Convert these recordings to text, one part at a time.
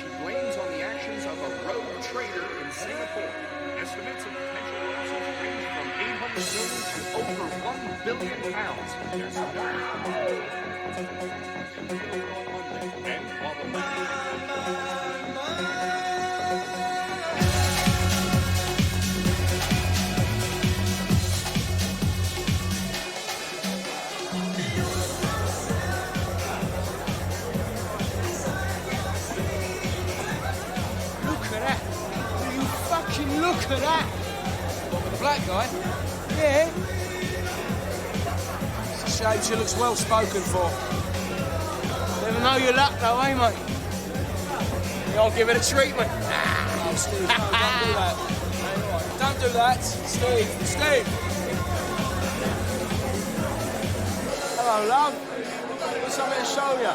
she blames on the actions of a rogue trader in Singapore. Estimates of potential losses range from 800 million to over 1 billion pounds. There's some and while the look at that! What, with the black guy? Yeah. It's a shame she looks well spoken for. Never know your luck though, eh, mate? I'll give it a treatment. Oh, Steve, no, don't do that. Don't do that. Steve! Hello, love. Got something to show you.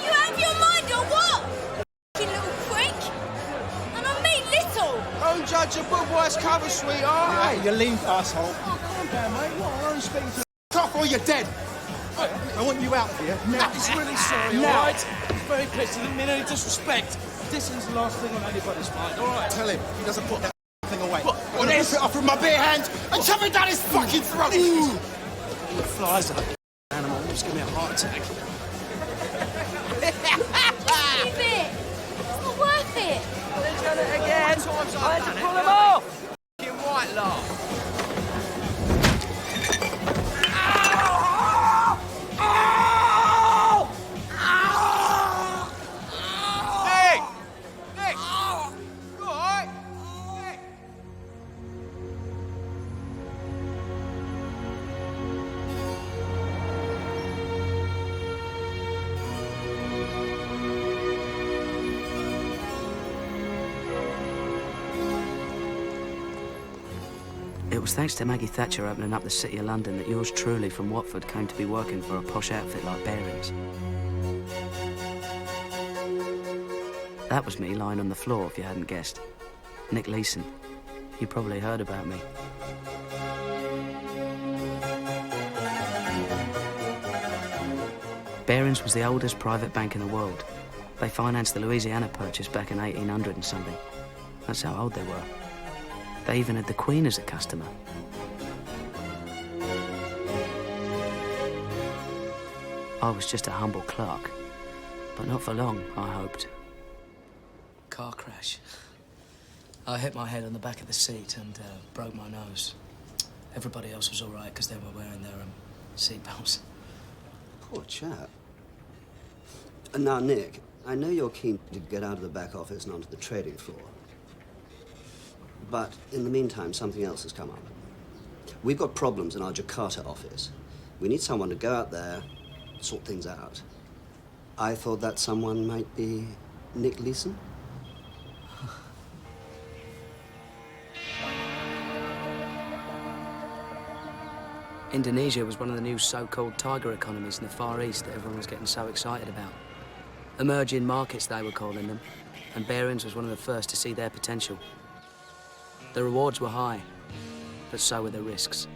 You out of your mind or what? You little prick. And I mean little. Don't judge a book by its cover, sweetheart. Hey, you lean asshole. Oh, calm down, mate. What? I'm only speaking to... Cock or you're dead. I want you out here now. He's really sorry, all right? He's very pissed. He didn't mean any disrespect. This is the last thing on anybody's mind, all right? Tell him he doesn't put that thing away. What? I'm gonna rip it off with my bare hand and shove it down his fucking throat. Ooh. The flies are animal. Just give me a heart attack. Just leave it. It's not worth it. He's done it again. I had to pull him off. Fucking white laugh. It was thanks to Maggie Thatcher opening up the City of London that yours truly from Watford came to be working for a posh outfit like Bearings. That was me lying on the floor, if you hadn't guessed. Nick Leeson. You probably heard about me. Bearings was the oldest private bank in the world. They financed the Louisiana Purchase back in 1800 and something. That's how old they were. They even had the Queen as a customer. I was just a humble clerk, but not for long, I hoped. Car crash. I hit my head on the back of the seat and broke my nose. Everybody else was all right because they were wearing their seatbelts. Poor chap. Now, Nick, I know you're keen to get out of the back office and onto the trading floor. But in the meantime, something else has come up. We've got problems in our Jakarta office. We need someone to go out there, sort things out. I thought that someone might be Nick Leeson. Indonesia was one of the new so-called tiger economies in the Far East that everyone was getting so excited about. Emerging markets, they were calling them, and Bearings was one of the first to see their potential. The rewards were high, but so were the risks.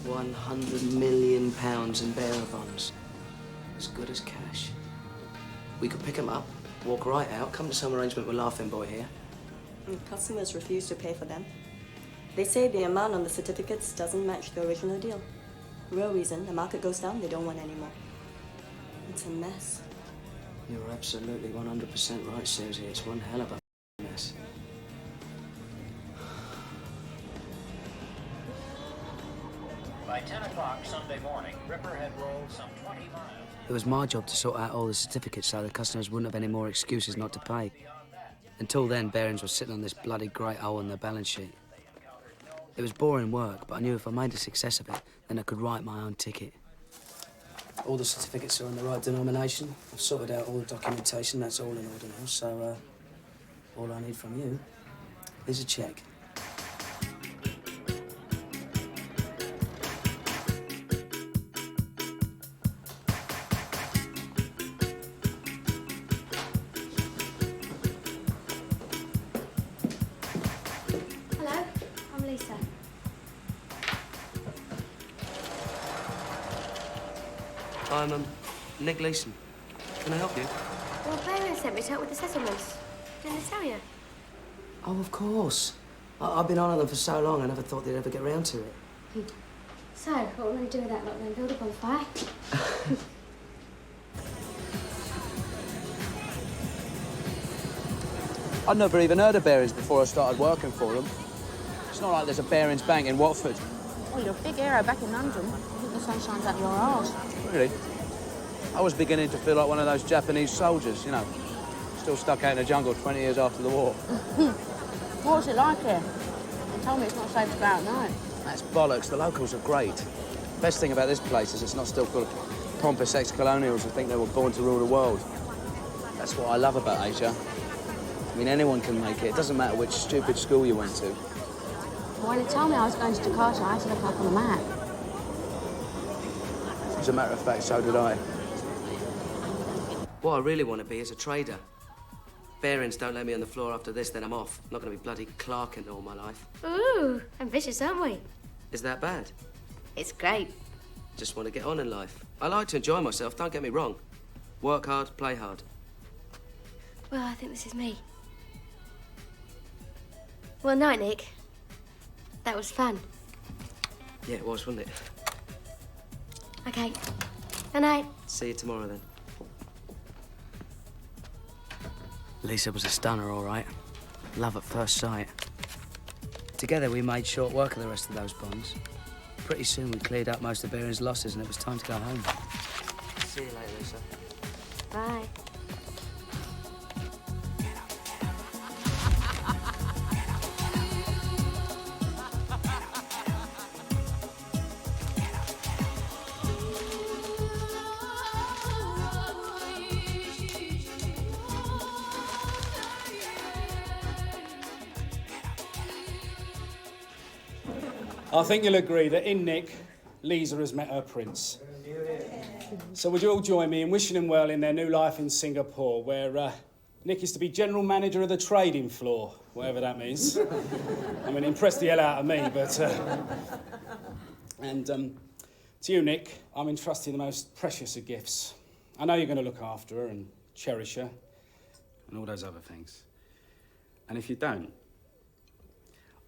£100 million in bearer bonds. As good as cash. We could pick them up, walk right out, come to some arrangement with Laughing Boy here. Customers refuse to pay for them. They say the amount on the certificates doesn't match the original deal. Real reason, the market goes down, they don't want any more. It's a mess. You're absolutely 100% right, Susie. It's one hell of a mess. By 10 o'clock Sunday morning, Ripper had rolled some 20 miles. It was my job to sort out all the certificates so the customers wouldn't have any more excuses not to pay. Until then, Bearings was sitting on this bloody great hole in their balance sheet. It was boring work, but I knew if I made a success of it, then I could write my own ticket. All the certificates are in the right denomination. I've sorted out all the documentation. That's all in order now, so all I need from you is a cheque. Hello, I'm Lisa. I'm Nick Leeson. Can I help you? Well, Friel sent me to help with the settlements. Didn't they tell you? Oh, of course. I've been on them for so long, I never thought they'd ever get round to it. So, what will we do with that lot then? Build a bonfire? I'd never even heard of Bearings before I started working for them. It's not like there's a Bearings Bank in Watford. Well, you're a big hero back in London. I think the sun shines out your arse. Really? I was beginning to feel like one of those Japanese soldiers, you know, still stuck out in the jungle 20 years after the war. What's it like here? They told me it's not safe to go out at night. That's bollocks. The locals are great. Best thing about this place is it's not still full of pompous ex-colonials who think they were born to rule the world. That's what I love about Asia. I mean, anyone can make it. It doesn't matter which stupid school you went to. When they told me I was going to Jakarta, I had to look up on the map. As a matter of fact, so did I. What I really want to be is a trader. Bearings don't let me on the floor after this, then I'm off. I'm not going to be bloody clerking all my life. Ooh, ambitious, aren't we? Is that bad? It's great. Just want to get on in life. I like to enjoy myself, don't get me wrong. Work hard, play hard. Well, I think this is me. Well, night, Nick. That was fun. Yeah, it was, wasn't it? Okay. Good night. See you tomorrow, then. Lisa was a stunner, all right. Love at first sight. Together, we made short work of the rest of those bonds. Pretty soon, we cleared up most of Bearings' losses, and it was time to go home. See you later, Lisa. Bye. I think you'll agree that in Nick, Lisa has met her prince. So would you all join me in wishing them well in their new life in Singapore, where Nick is to be general manager of the trading floor, whatever that means. I mean, impressed the hell out of me, but... to you, Nick, I'm entrusting the most precious of gifts. I know you're going to look after her and cherish her and all those other things. And if you don't,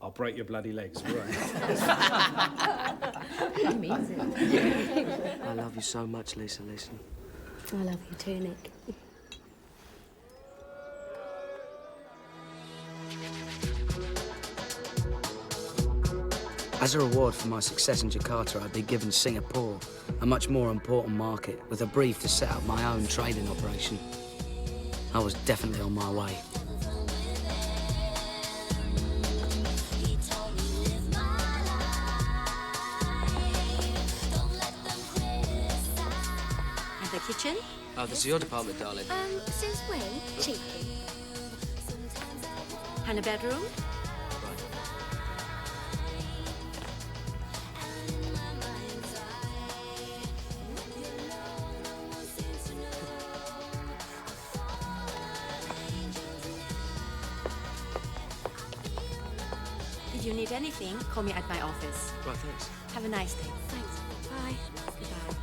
I'll break your bloody legs, all right? He means it. I love you so much, Lisa Leeson. I love you too, Nick. As a reward for my success in Jakarta, I'd be given Singapore, a much more important market, with a brief to set up my own trading operation. I was definitely on my way. The kitchen? Oh, this is your department, darling. Since when? Cheeky. And a bedroom? Right. If you need anything, call me at my office. Right, thanks. Have a nice day. Thanks. Bye. Goodbye.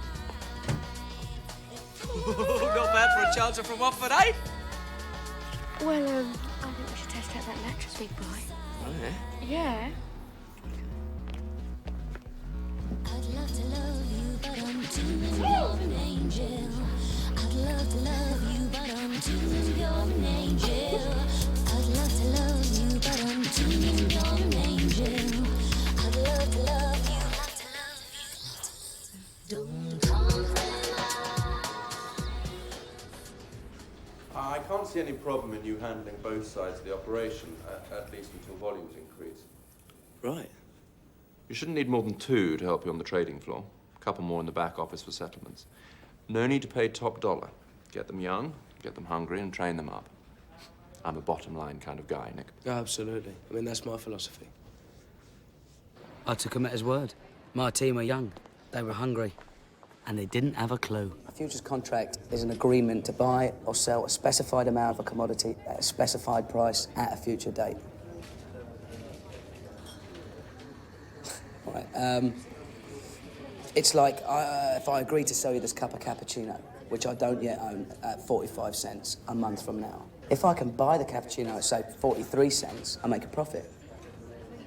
Not bad for a chancer from Watford, eh? Well, I think we should test out that mattress, big boy. Oh, yeah? Yeah. I'd love to love you, but I'm too your angel. I'd love to love you, but I'm too your angel. I'd love to love you, but I'm too your angel. I'd love to love you, love to love you. Don't come. I can't see any problem in you handling both sides of the operation, at least until volumes increase. Right. You shouldn't need more than 2 to help you on the trading floor. A couple more in the back office for settlements. No need to pay top dollar. Get them young, get them hungry, and train them up. I'm a bottom line kind of guy, Nick. Absolutely. I mean, that's my philosophy. I took him at his word. My team were young, they were hungry, and they didn't have a clue. A futures contract is an agreement to buy or sell a specified amount of a commodity at a specified price at a future date. Right, It's like if I agree to sell you this cup of cappuccino, which I don't yet own, at 45 cents a month from now. If I can buy the cappuccino at, say, 43 cents, I make a profit.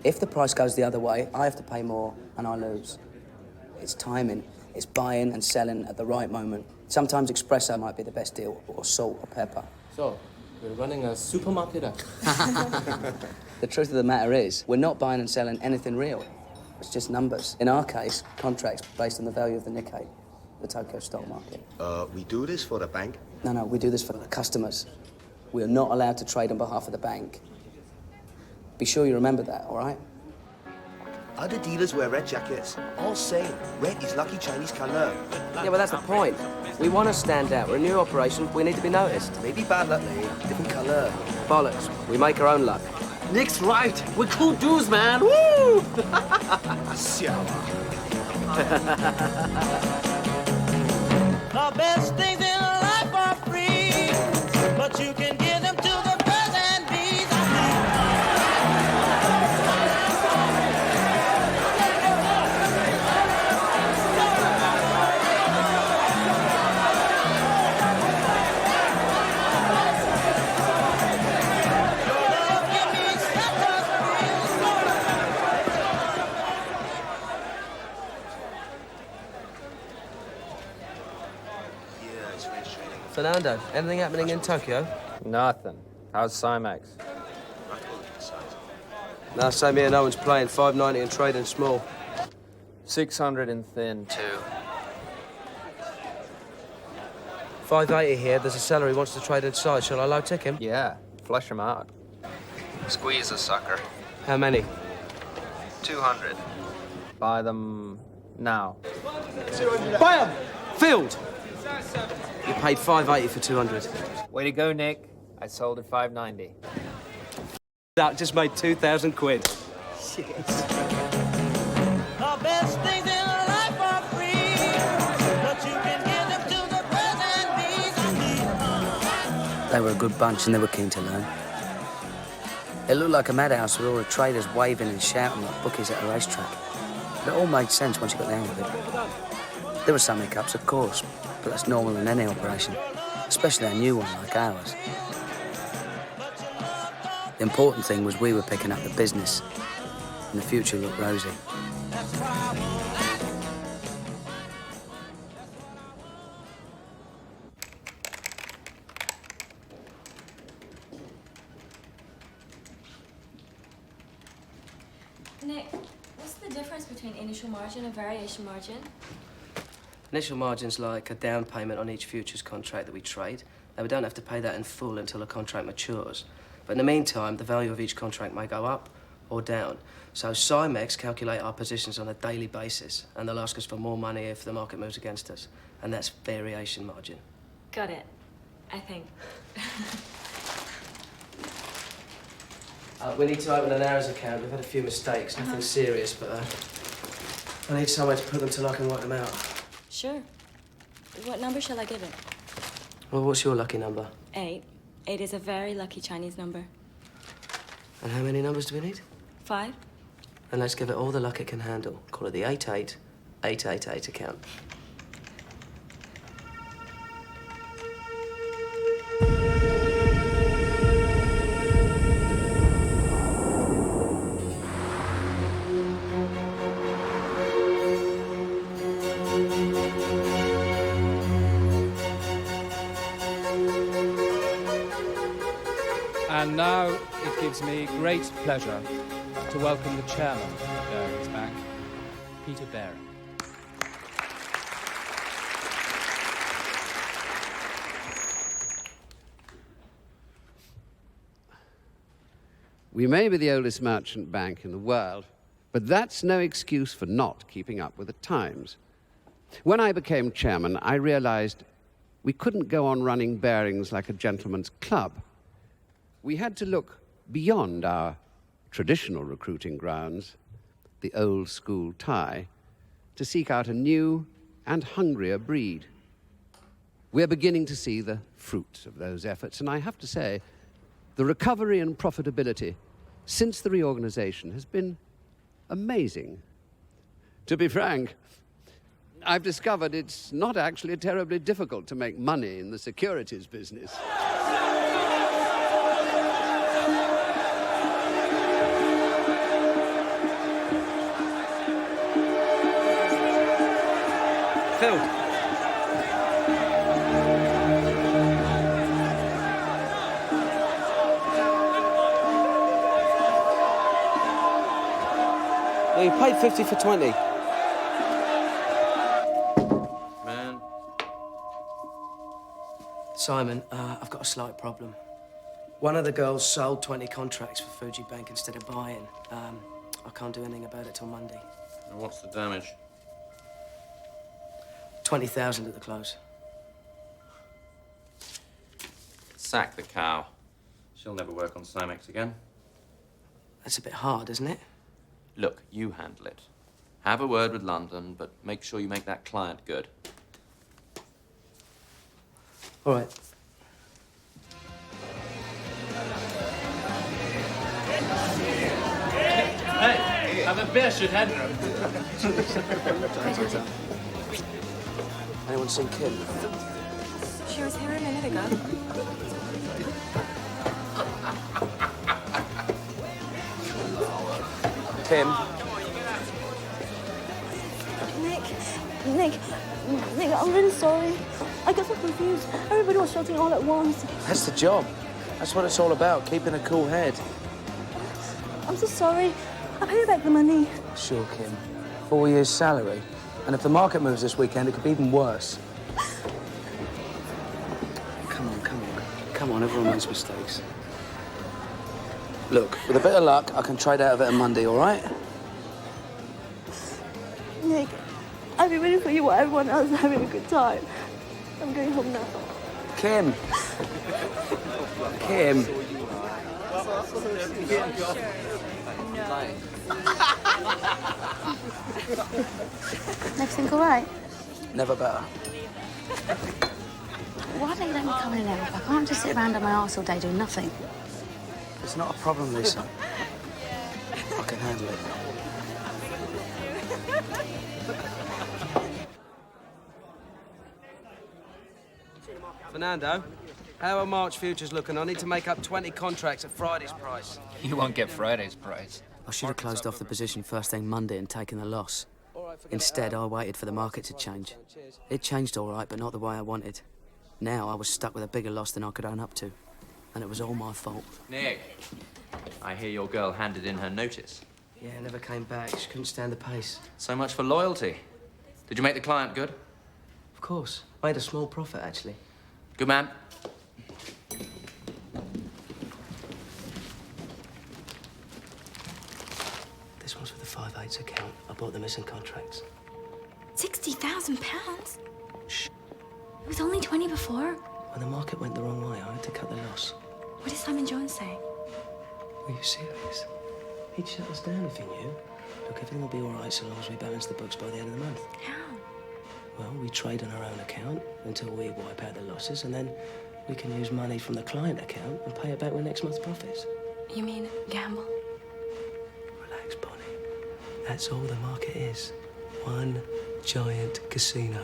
If the price goes the other way, I have to pay more and I lose. It's timing. It's buying and selling at the right moment. Sometimes espresso might be the best deal, or salt or pepper. So, we're running a supermarket. The truth of the matter is, we're not buying and selling anything real. It's just numbers. In our case, contracts based on the value of the Nikkei, the Tokyo stock market. We do this for the bank? No, we do this for the customers. We are not allowed to trade on behalf of the bank. Be sure you remember that, all right? Other dealers wear red jackets. All same. Red is lucky Chinese color. Yeah, but that's the point. We want to stand out. We're a new operation. We need to be noticed. Maybe bad luck, different color. Bollocks. We make our own luck. Nick's right. We're cool dudes, man. Woo! The best things in life are free, but you can give them to the birds and bees. Fernando, anything happening in Tokyo? Nothing. How's Cymex? No, same here. No one's playing. 590 and trading small. 600 in thin. 580 here. There's a seller who wants to trade inside. Shall I low tick him? Yeah, flush him out. Squeeze a sucker. How many? 200. Buy them now. Buy them! Filled! You paid 580 for 200. Way to go, Nick. I sold at 590. That just made 2,000 quid. The best things in life are free, but you can give them to the birds and bees. They were a good bunch and they were keen to learn. It looked like a madhouse with all the traders waving and shouting like bookies at a racetrack. But it all made sense once you got the hang of it. There were some hiccups, of course, but that's normal in any operation, especially a new one like ours. The important thing was we were picking up the business, and the future looked rosy. Nick, what's the difference between initial margin and variation margin? Initial margin's like a down payment on each futures contract that we trade. Now, we don't have to pay that in full until a contract matures. But in the meantime, the value of each contract may go up or down. So Cymex calculate our positions on a daily basis, and they'll ask us for more money if the market moves against us. And that's variation margin. Got it, I think. We need to open an hours account. We've had a few mistakes, nothing serious, but I need somewhere to put them till I can work them out. Sure. What number shall I give it? Well, what's your lucky number? 8. 8 is a very lucky Chinese number. And how many numbers do we need? 5. And let's give it all the luck it can handle. Call it the 88888 account. And now it gives me great pleasure to welcome the chairman of Barings Bank, Peter Baring. We may be the oldest merchant bank in the world, but that's no excuse for not keeping up with the times. When I became chairman, I realized we couldn't go on running Barings like a gentleman's club. We had to look beyond our traditional recruiting grounds, the old school tie, to seek out a new and hungrier breed. We're beginning to see the fruits of those efforts, and I have to say, the recovery and profitability since the reorganization has been amazing. To be frank, I've discovered it's not actually terribly difficult to make money in the securities business. Phil. Yeah, you paid 50 for 20. Man. Simon, I've got a slight problem. One of the girls sold 20 contracts for Fuji Bank instead of buying. I can't do anything about it till Monday. And what's the damage? 20,000 at the close. Sack the cow. She'll never work on Simex again. That's a bit hard, isn't it? Look, you handle it. Have a word with London, but make sure you make that client good. All right. Hey, have a beer, shithead. Anyone seen Kim? She was here a minute ago. Kim? Nick, I'm really sorry. I got so confused. Everybody was shouting all at once. That's the job. That's what it's all about, keeping a cool head. I'm so sorry. I'll pay you back the money. Sure, Kim. 4 years' salary. And if the market moves this weekend, it could be even worse. Come on, everyone makes mistakes. Look, with a bit of luck, I can trade out of it on Monday, all right? Nick, I've been waiting for you while everyone else is having a good time. I'm going home now. Kim. Kim. Everything all right? Never better. Why don't you let me come in and help? I can't just sit around on my arse all day doing nothing. It's not a problem, Lisa. I can handle it. Fernando, how are March futures looking? I need to make up 20 contracts at Friday's price. You won't get Friday's price. I should have closed off the position first thing Monday and taken the loss. Instead, I waited for the market to change. It changed all right, but not the way I wanted. Now I was stuck with a bigger loss than I could own up to. And it was all my fault. Nick, I hear your girl handed in her notice. Yeah, never came back. She couldn't stand the pace. So much for loyalty. Did you make the client good? Of course. Made a small profit, actually. Good man. This one's for the 5/8 account. I bought the missing contracts. £60,000? Shh. It was only 20 before. When the market went the wrong way, I had to cut the loss. What did Simon Jones say? Are you serious? He'd shut us down if he knew. Look, everything will be all right so long as we balance the books by the end of the month. How? Well, we trade on our own account until we wipe out the losses, and then we can use money from the client account and pay it back with next month's profits. You mean gamble? Relax, Bonnie. That's all the market is. One giant casino.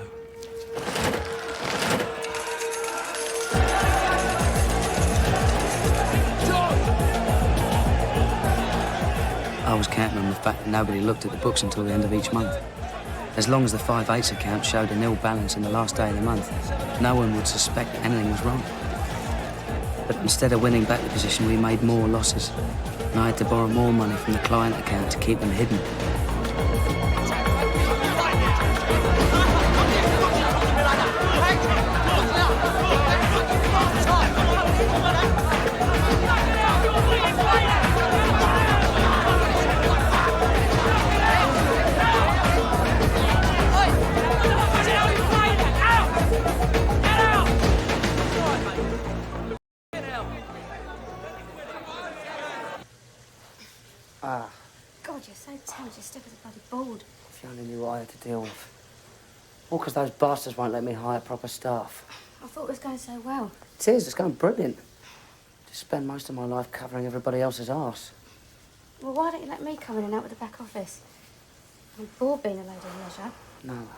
I was counting on the fact that nobody looked at the books until the end of each month. As long as the 5/8 account showed a nil balance on the last day of the month, no one would suspect that anything was wrong. But instead of winning back the position, we made more losses. And I had to borrow more money from the client account to keep them hidden. God, you're so tense. You're stiff as a bloody board. If you only knew what I had to deal with. All because those bastards won't let me hire proper staff. I thought it was going so well. It is, it's going brilliant. Just spend most of my life covering everybody else's arse. Well, why don't you let me come in and out with the back office? I'm bored being a lady of leisure. No.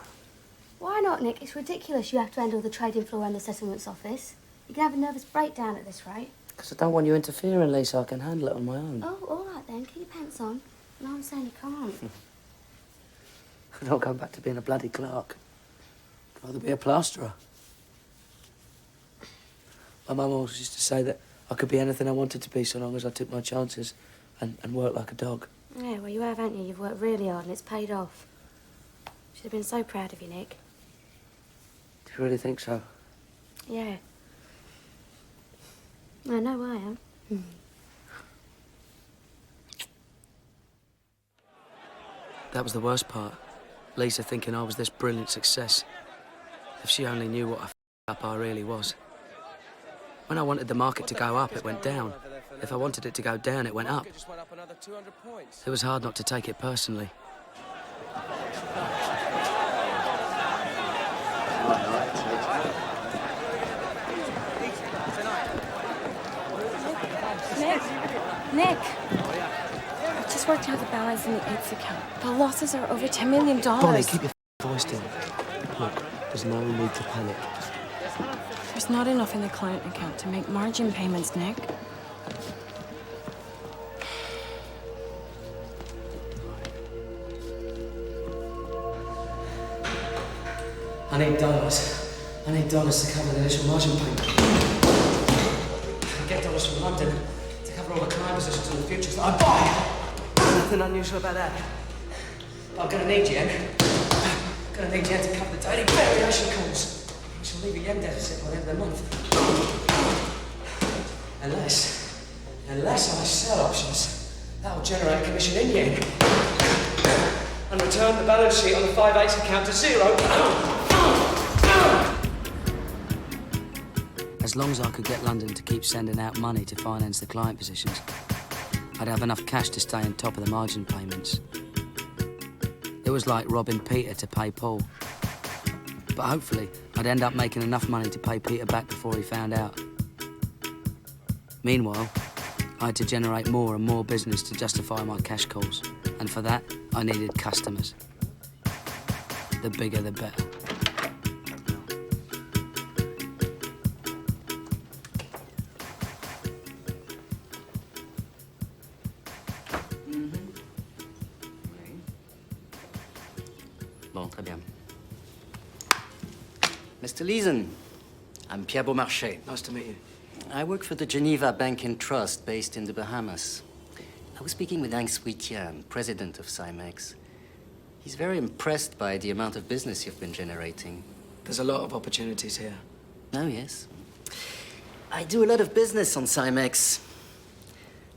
Why not, Nick? It's ridiculous you have to handle the trading floor and the settlements office. You can have a nervous breakdown at this rate. Because I don't want you interfering, Lisa. I can handle it on my own. Oh, all right then. Keep your pants on. No, I'm saying you can't. I don't go back to being a bloody clerk. I'd rather be a plasterer. My mum always used to say that I could be anything I wanted to be so long as I took my chances and worked like a dog. Yeah, well, you have, haven't you? You've worked really hard and it's paid off. Should have been so proud of you, Nick. Do you really think so? Yeah. I know I am. That was the worst part. Lisa thinking I was this brilliant success. If she only knew what a up I really was. When I wanted the market to go up, it went down. If I wanted it to go down, it went up. It was hard not to take it personally. Nick! I've just worked out the balance in the AIDS account. The losses are over $10 million. Bonnie, keep your voice down. Look, there's no need to panic. There's not enough in the client account to make margin payments, Nick. I need dollars. I need dollars to cover the initial margin payment. I get dollars from London to cover all the client positions in the futures that I buy. Nothing unusual about that. But I'm gonna need yen. I'm gonna need yen to cover the daily variation calls. Which will leave a yen deficit by the end of the month. Unless I sell options, that'll generate commission in yen. And return the balance sheet on the 5/8 account to zero. As long as I could get London to keep sending out money to finance the client positions, I'd have enough cash to stay on top of the margin payments. It was like robbing Peter to pay Paul. But hopefully, I'd end up making enough money to pay Peter back before he found out. Meanwhile, I had to generate more and more business to justify my cash calls. And for that, I needed customers. The bigger, the better. Bon, très bien. Mr. Leeson, I'm Pierre Beaumarchais. Nice to meet you. I work for the Geneva Bank and Trust based in the Bahamas. I was speaking with Hank Sweetian, president of Cymex. He's very impressed by the amount of business you've been generating. There's a lot of opportunities here. Oh, yes. I do a lot of business on Cymex.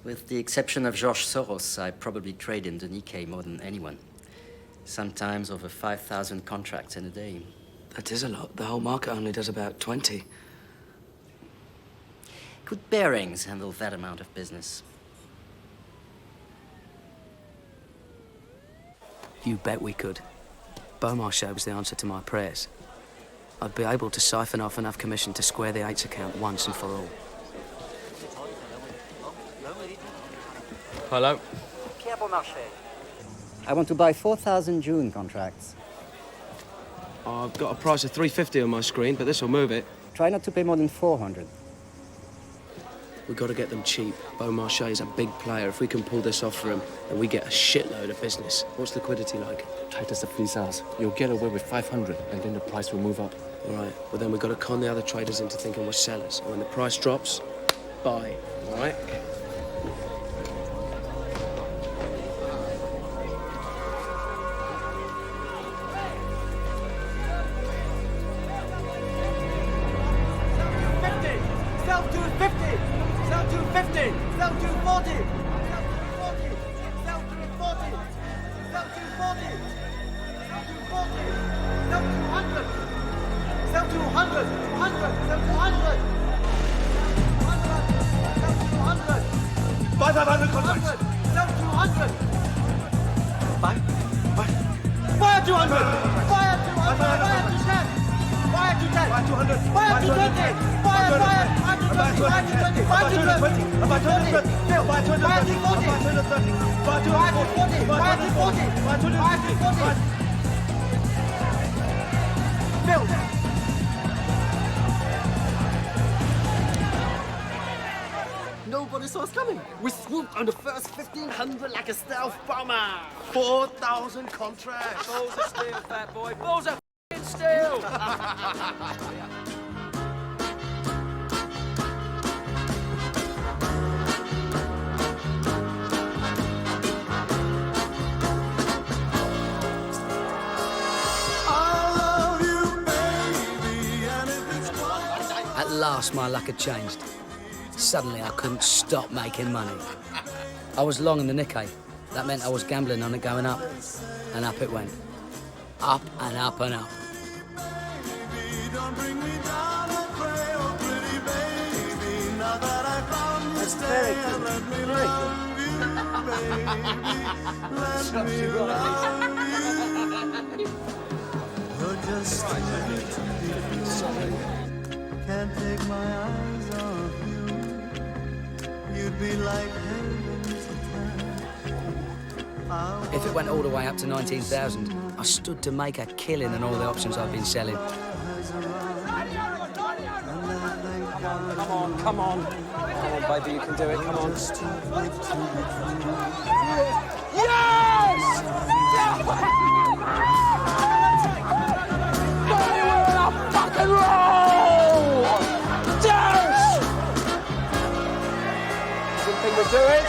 With the exception of George Soros, I probably trade in the Nikkei more than anyone. Sometimes over 5,000 contracts in a day. That is a lot. The whole market only does about 20. Could Bearings handle that amount of business? You bet we could. Beaumarchais was the answer to my prayers. I'd be able to siphon off enough commission to square the 8's account once and for all. Hello? Pierre Beaumarchais. I want to buy 4,000 June contracts. I've got a price of 350 on my screen, but this will move it. Try not to pay more than 400. We've got to get them cheap. Beaumarchais is a big player. If we can pull this off for him, then we get a shitload of business. What's liquidity like? Tight as the fleece house. You'll get away with 500, and then the price will move up. All right. Well, then we've got to con the other traders into thinking we're sellers. And when the price drops, buy. All right? Sell to 50! Sell to 50! Sell to 40! Sell to 40! Sell to 40! Sell to 40! Sell to 100! Sell to 100! 200! Sell to 100! Sell to 100! Buy 500 contracts! Sell to 100! Buy 200! Buy 200! Buy 210! Buy 210! Buy 200! Buy 220! Buy 220! Buy 220! Buy 220! Buy 240! Buy 240! Buy 240! Buy 240! Buy 240! Phil! Nobody saw us coming. We swooped on the first 1,500 like a stealth bomber. 4,000 contracts. Balls of steel, fat boy. Balls of f***ing steel! At last, my luck had changed. Suddenly, I couldn't stop making money. I was long in the Nikkei. That meant I was gambling on it going up. And up it went. Up and up and up. That's very good. Very Can't take my eyes off you. You'd be like heaven to If it went all the way up to 19,000, I stood to make a killing on all the options I've been selling. Come on, come on. Come on, baby, you can do it. Come on. Yes! Buddy, we're on a fucking roll! Yes! Didn't think we'd do it.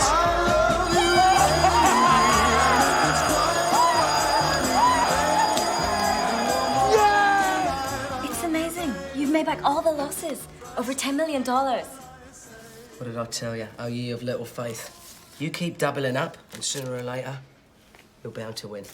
It's amazing. You've made back all the losses. Over $10 million. What did I tell you? Oh, ye of little faith. You keep doubling up, and sooner or later, you're bound to win.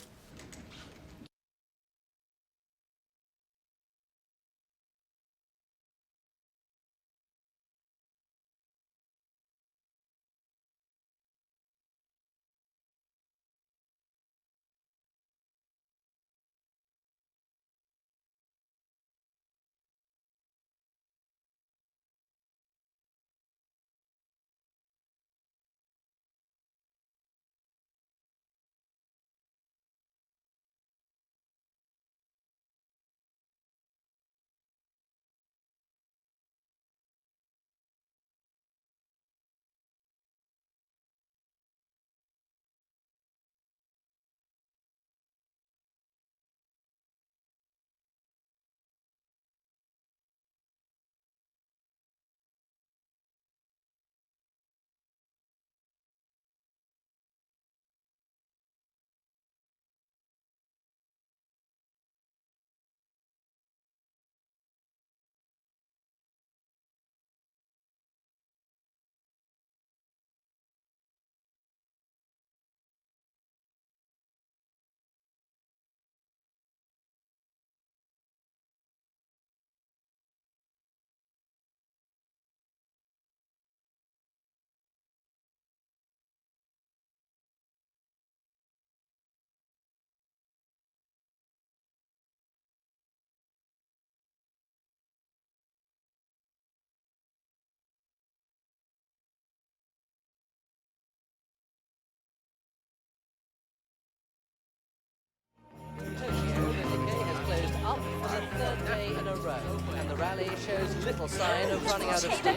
And the rally shows little sign of running out of steam.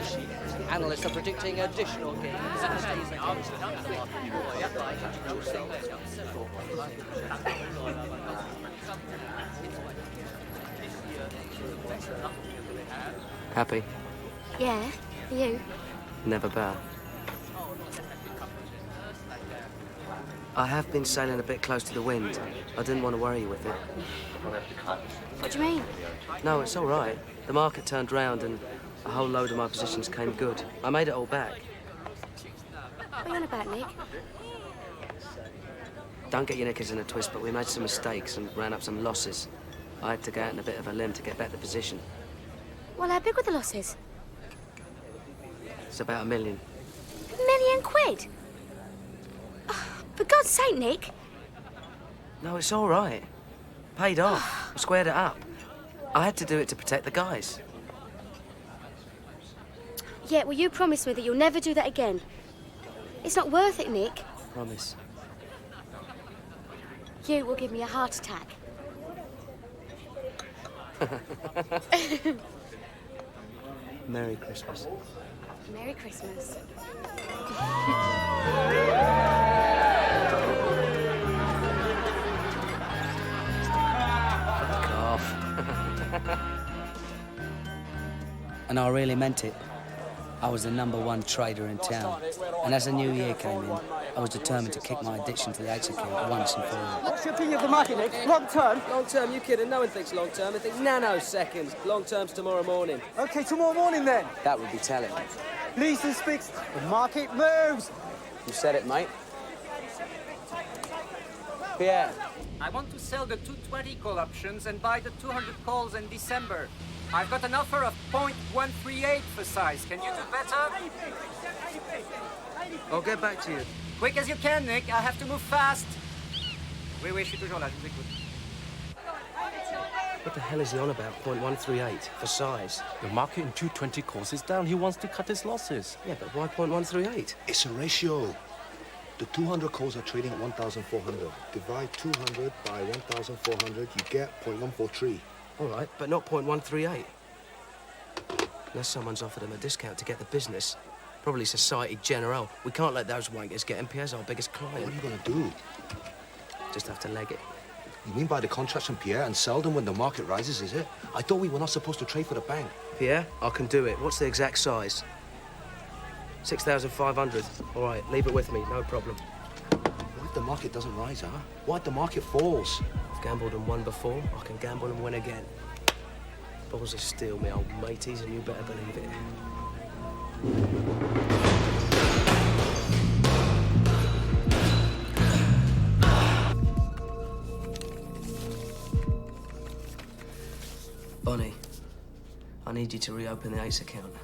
Analysts are predicting additional gains. Happy? Yeah, you? Never better. I have been sailing a bit close to the wind. I didn't want to worry you with it. What do you mean? No, it's all right. The market turned round and a whole load of my positions came good. I made it all back. What are you on about, Nick? Don't get your knickers in a twist, but we made some mistakes and ran up some losses. I had to go out on a bit of a limb to get back the position. Well, how big were the losses? It's about $1 million. £1 million? Oh, for God's sake, Nick. No, it's all right. Paid off. I squared it up. I had to do it to protect the guys. Yeah, well, you promised me that you'll never do that again. It's not worth it, Nick. Promise. You will give me a heart attack. Merry Christmas. Merry Christmas. Fuck off. And I really meant it. I was the #1 trader in town. And as the new year came in, I was determined to kick my addiction to the 8s account once and for all. What's your opinion of the market, Nick? Long term? Long term, you kidding? No one thinks long term. They think nanoseconds. Long term's tomorrow morning. Okay, tomorrow morning then. That would be telling. Leeson speaks. The market moves. You said it, mate. Pierre. I want to sell the 220 call options and buy the 200 calls in December. I've got an offer of 0.138 for size. Can you do better? I'll get back to you. Quick as you can, Nick. I have to move fast. Oui, je suis toujours là. Je vous écoute. What the hell is he on about? 0.138 for size. The market in 220 calls is down. He wants to cut his losses. Yeah, but why 0.138? It's a ratio. The 200 calls are trading at 1,400. Divide 200 by 1,400, you get 0.143. All right, but not 0.138. Unless someone's offered him a discount to get the business. Probably Societe Generale. We can't let those wankers get him. Pierre's our biggest client. What are you going to do? Just have to leg it. You mean buy the contracts from Pierre and sell them when the market rises, is it? I thought we were not supposed to trade for the bank. Pierre, I can do it. What's the exact size? 6,500. All right, leave it with me, no problem. What if the market doesn't rise, huh? What if the market falls? I've gambled and won before. I can gamble and win again. Balls of steel, me old mateys, and you better believe it. Bonnie, I need you to reopen the 8s account.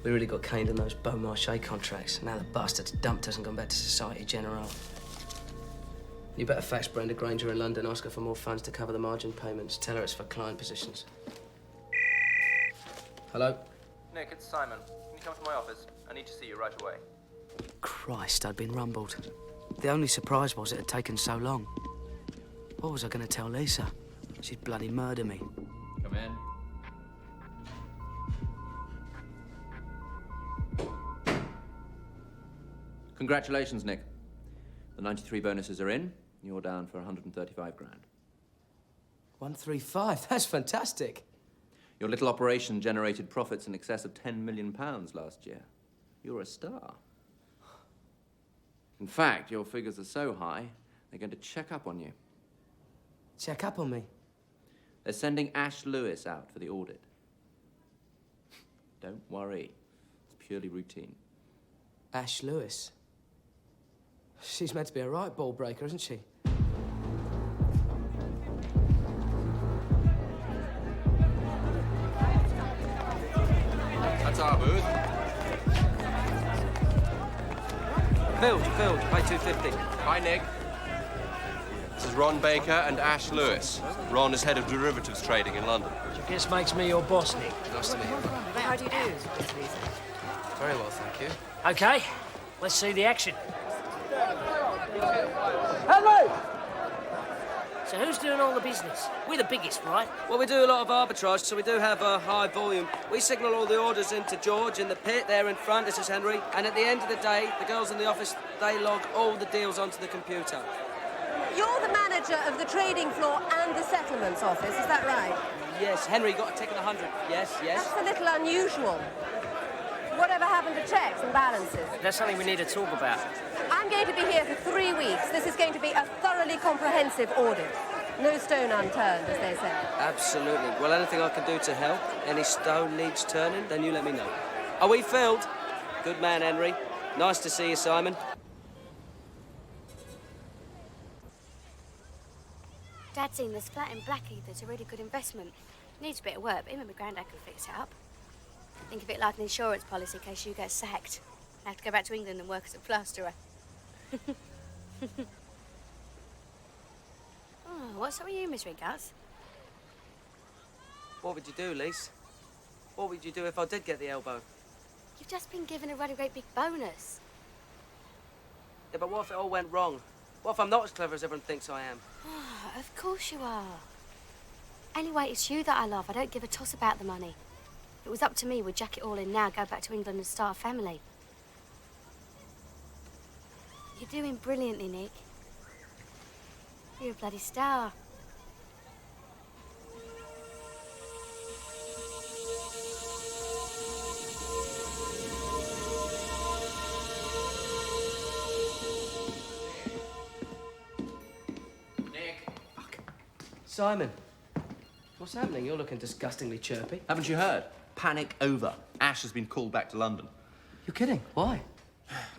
We really got caned on those Beaumarchais contracts. Now the bastard's dumped us and gone back to Societe Generale. You better fax Brenda Granger in London, ask her for more funds to cover the margin payments. Tell her it's for client positions. Hello? Nick, it's Simon. Can you come to my office? I need to see you right away. Christ, I'd been rumbled. The only surprise was it had taken so long. What was I going to tell Lisa? She'd bloody murder me. Come in. Congratulations, Nick. The 93 bonuses are in. You're down for 135 grand. 135? That's fantastic. Your little operation generated profits in excess of £10 million last year. You're a star. In fact, your figures are so high, they're going to check up on you. Check up on me? They're sending Ash Lewis out for the audit. Don't worry. It's purely routine. Ash Lewis? She's meant to be a right ball breaker, isn't she? That's our booth. Filled, pay 250. Hi, Nick. This is Ron Baker and Ash Lewis. Ron is head of derivatives trading in London. Which I guess makes me your boss, Nick. Nice to meet you. How do you do, Mr. Leeson? Very well, thank you. Okay, let's see the action. Henry! So who's doing all the business? We're the biggest, right? Well, we do a lot of arbitrage, so we do have a high volume. We signal all the orders into George in the pit there in front. This is Henry. And at the end of the day, the girls in the office, they log all the deals onto the computer. You're the manager of the trading floor and the settlements office, is that right? Yes, Henry, got a ticket 100. Yes, yes. That's a little unusual. Whatever happened to checks and balances? That's something we need to talk about. I'm going to be here for 3 weeks. This is going to be a thoroughly comprehensive audit. No stone unturned, as they say. Absolutely. Well, anything I can do to help, any stone needs turning, then you let me know. Are we filled? Good man, Henry. Nice to see you, Simon. Dad's seen this flat in Blackheath. A really good investment. Needs a bit of work, but him and my granddad can fix it up. Think of it like an insurance policy in case you get sacked. I have to go back to England and work as a plasterer. Oh, what's up with you, Miss Riggars? What would you do, Lise? What would you do if I did get the elbow? You've just been given a really great big bonus. Yeah, but what if it all went wrong? What if I'm not as clever as everyone thinks I am? Oh, of course you are. Anyway, it's you that I love. I don't give a toss about the money. If it was up to me, we'd jack it all in now, go back to England and start a family. You're doing brilliantly, Nick. You're a bloody star. Simon, what's happening? You're looking disgustingly chirpy. Haven't you heard? Panic over. Ash has been called back to London. You're kidding? Why?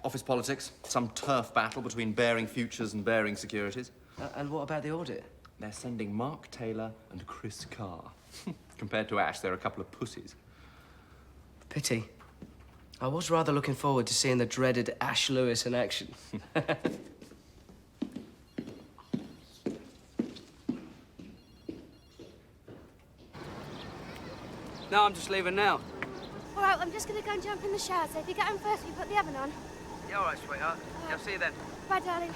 Office politics. Some turf battle between Baring Futures and Baring Securities. And what about the audit? They're sending Mark Taylor and Chris Carr. Compared to Ash, they're a couple of pussies. Pity. I was rather looking forward to seeing the dreaded Ash Lewis in action. No, I'm just leaving now. All right, I'm just going to go and jump in the shower, so if you get home first, you put the oven on. Yeah, all right, sweetheart. Yeah, I'll see you then. Bye, darling.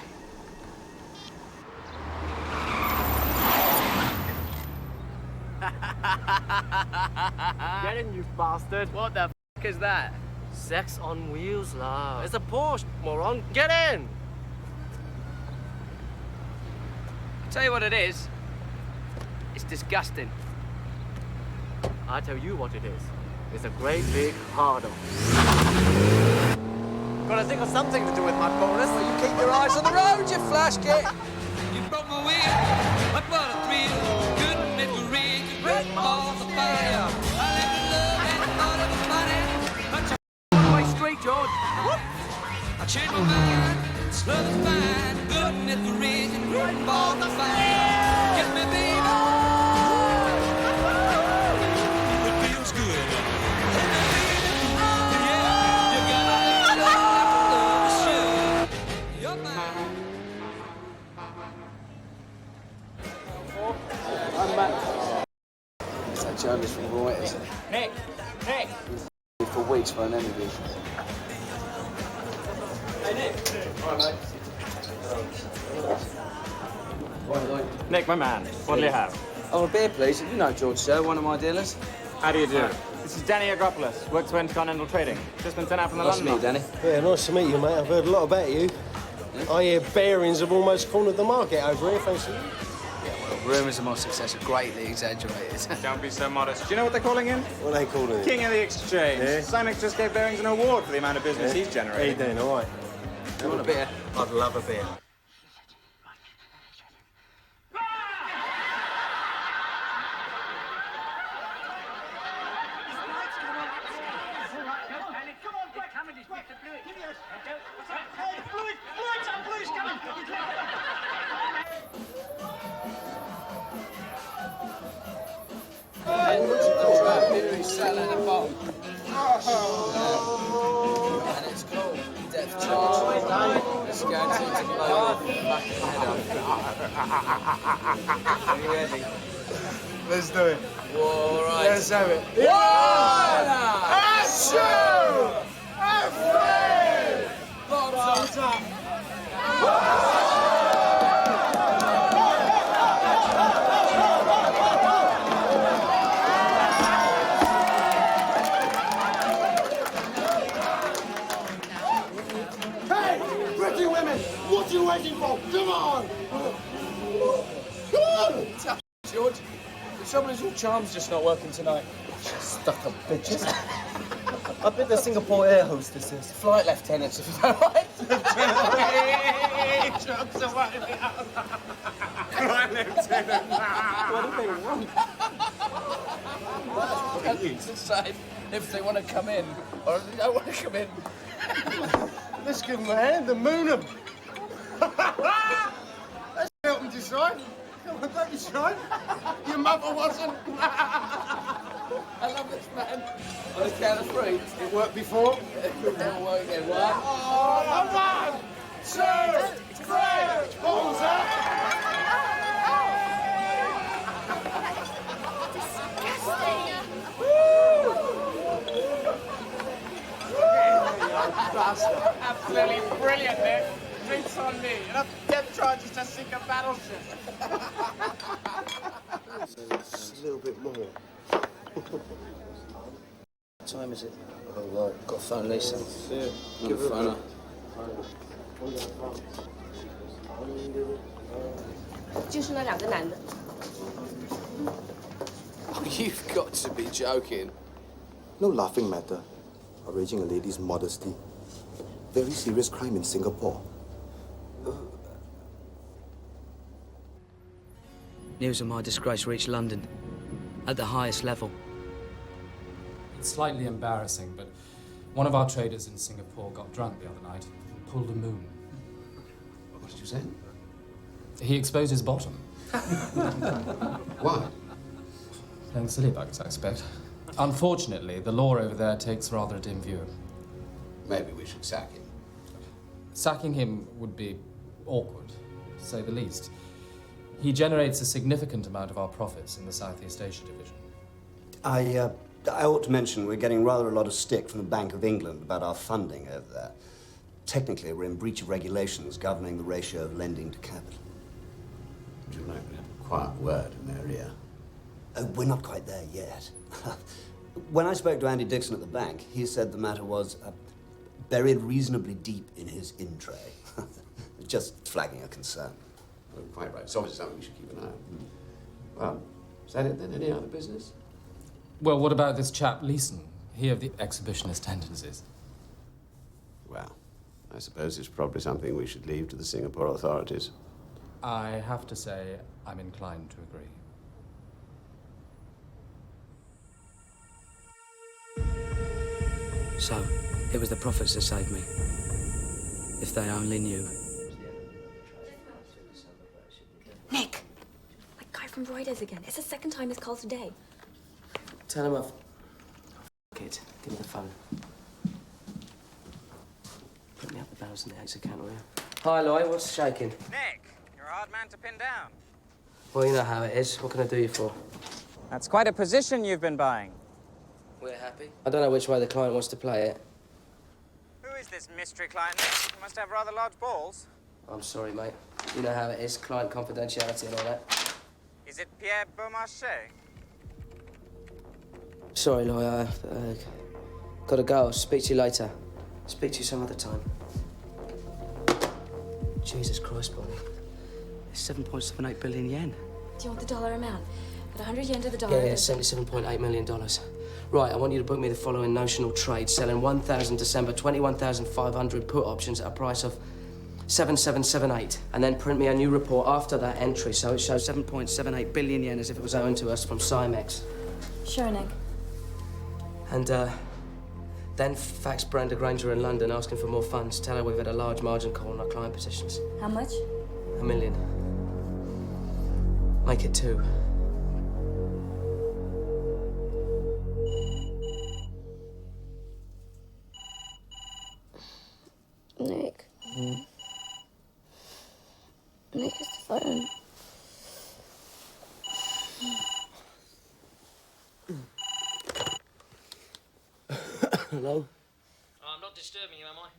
Get in, you bastard. What the f*** is that? Sex on wheels, love. It's a Porsche, moron. Get in! I'll tell you what it is. It's disgusting. I tell you what it is. It's a great big hard-on. Gotta think of something to do with my bonus. Well, you keep your eyes on the road, you flash kit. You broke my wheel, but what a thrill. Couldn't it rig, great balls of fire. I left the love and thought of the money. But you one-way street, George. I changed my mind, love is fine. Couldn't it rig, great balls of fire. Get me, baby. I'm back. It's that journalist from Reuters. Nick! For weeks for an interview. Hey, Nick. All right, mate. Nick, my man. What do you have? Oh, a beer, please. You know George, sir, one of my dealers. How do you do? This is Danny Agropoulos. Works for Intercontinental Trading. Just been sent out from the Nice to London meet you, office. Danny. Yeah, nice to meet you, mate. I've heard a lot about you. Yeah. I hear Barings have almost cornered the market over here, thanks to you. Rumours of my success are greatly exaggerated. Don't be so modest. Do you know what they're calling him? What are they calling it? King of the Exchange. Yeah. Simex just gave Barings an award for the amount of business he's How you generated. doing? All right. You want a beer? I'd love a beer. Settle at the bottom. And it's called Depth Charge. It's guaranteed to blow off the back of your head up. Are you ready? Let's do it. All right. Let's have it. One, and 2, and 3. Bottoms up. What are you waiting for? Come on! Come on! George, the trouble is your charm's just not working tonight. Stuck up bitches. I bet the Singapore air hostesses. Flight lieutenants, if you don't mind. Flight lieutenant. What do they want? Decide if they want to come in or if they don't want to come in. Let's give them a hand and moon them. Let's help them decide. Come on, don't decide. Your mother wasn't. I love this man. On the count of three. It worked before. It'll work again. 1, 2, 3, balls up. Absolutely brilliant, Nick. Drinks on me. Enough depth charges to sink a battleship. little bit more. What time is it? Oh, right. Got to phone Lisa. Yeah. Give her a phone. Oh, you've got to be joking. No laughing matter. Outraging a lady's modesty. Very serious crime in Singapore. News of my disgrace reached London, at the highest level. It's slightly embarrassing, but one of our traders in Singapore got drunk the other night and pulled a moon. What did you say? He exposed his bottom. Why? Playing silly buggers, I expect. Unfortunately, the law over there takes rather a dim view. Maybe we should sack him. Sacking him would be awkward, to say the least. He generates a significant amount of our profits in the Southeast Asia division. I ought to mention we're getting rather a lot of stick from the Bank of England about our funding over there. Technically, we're in breach of regulations governing the ratio of lending to capital. Would you like a quiet word in their ear? We're not quite there yet. When I spoke to Andy Dixon at the bank, he said the matter was buried reasonably deep in his in-tray. Just flagging a concern. Oh, quite right. It's obviously something we should keep an eye on. Well, is that it then? Any other business? Well, what about this chap Leeson? He of the exhibitionist tendencies. Well, I suppose it's probably something we should leave to the Singapore authorities. I have to say, I'm inclined to agree. So, it was the profits that saved me. If they only knew. Nick! That guy from Reuters again. It's the second time he's called today. Tell him I've... F*** it. Give me the phone. Put me up the balance in the X account, will you? Hi, Lloyd. What's shaking? Nick, you're a hard man to pin down. Well, you know how it is. What can I do you for? That's quite a position you've been buying. We're happy. I don't know which way the client wants to play it. Who is this mystery client, Nick? You must have rather large balls. I'm sorry, mate. You know how it is. Client confidentiality and all that. Is it Pierre Beaumarchais? Sorry, Lloyd. Gotta go. I'll speak to you later. Speak to you some other time. Jesus Christ, Bonnie. It's 7.78 billion yen. Do you want the dollar amount? At 100 yen to the dollar. Yeah, $77.8 million. Right, I want you to book me the following notional trade, selling 1,000 December 21,500 put options at a price of 7778, and then print me a new report after that entry, so it shows 7.78 billion yen as if it was owing to us from Cymex. Sure, Nick. And then fax Brenda Granger in London asking for more funds. Tell her we've had a large margin call on our client positions. How much? $1 million. Make it 2. Nick. Nick is the phone. Hello? I'm not disturbing you, am I?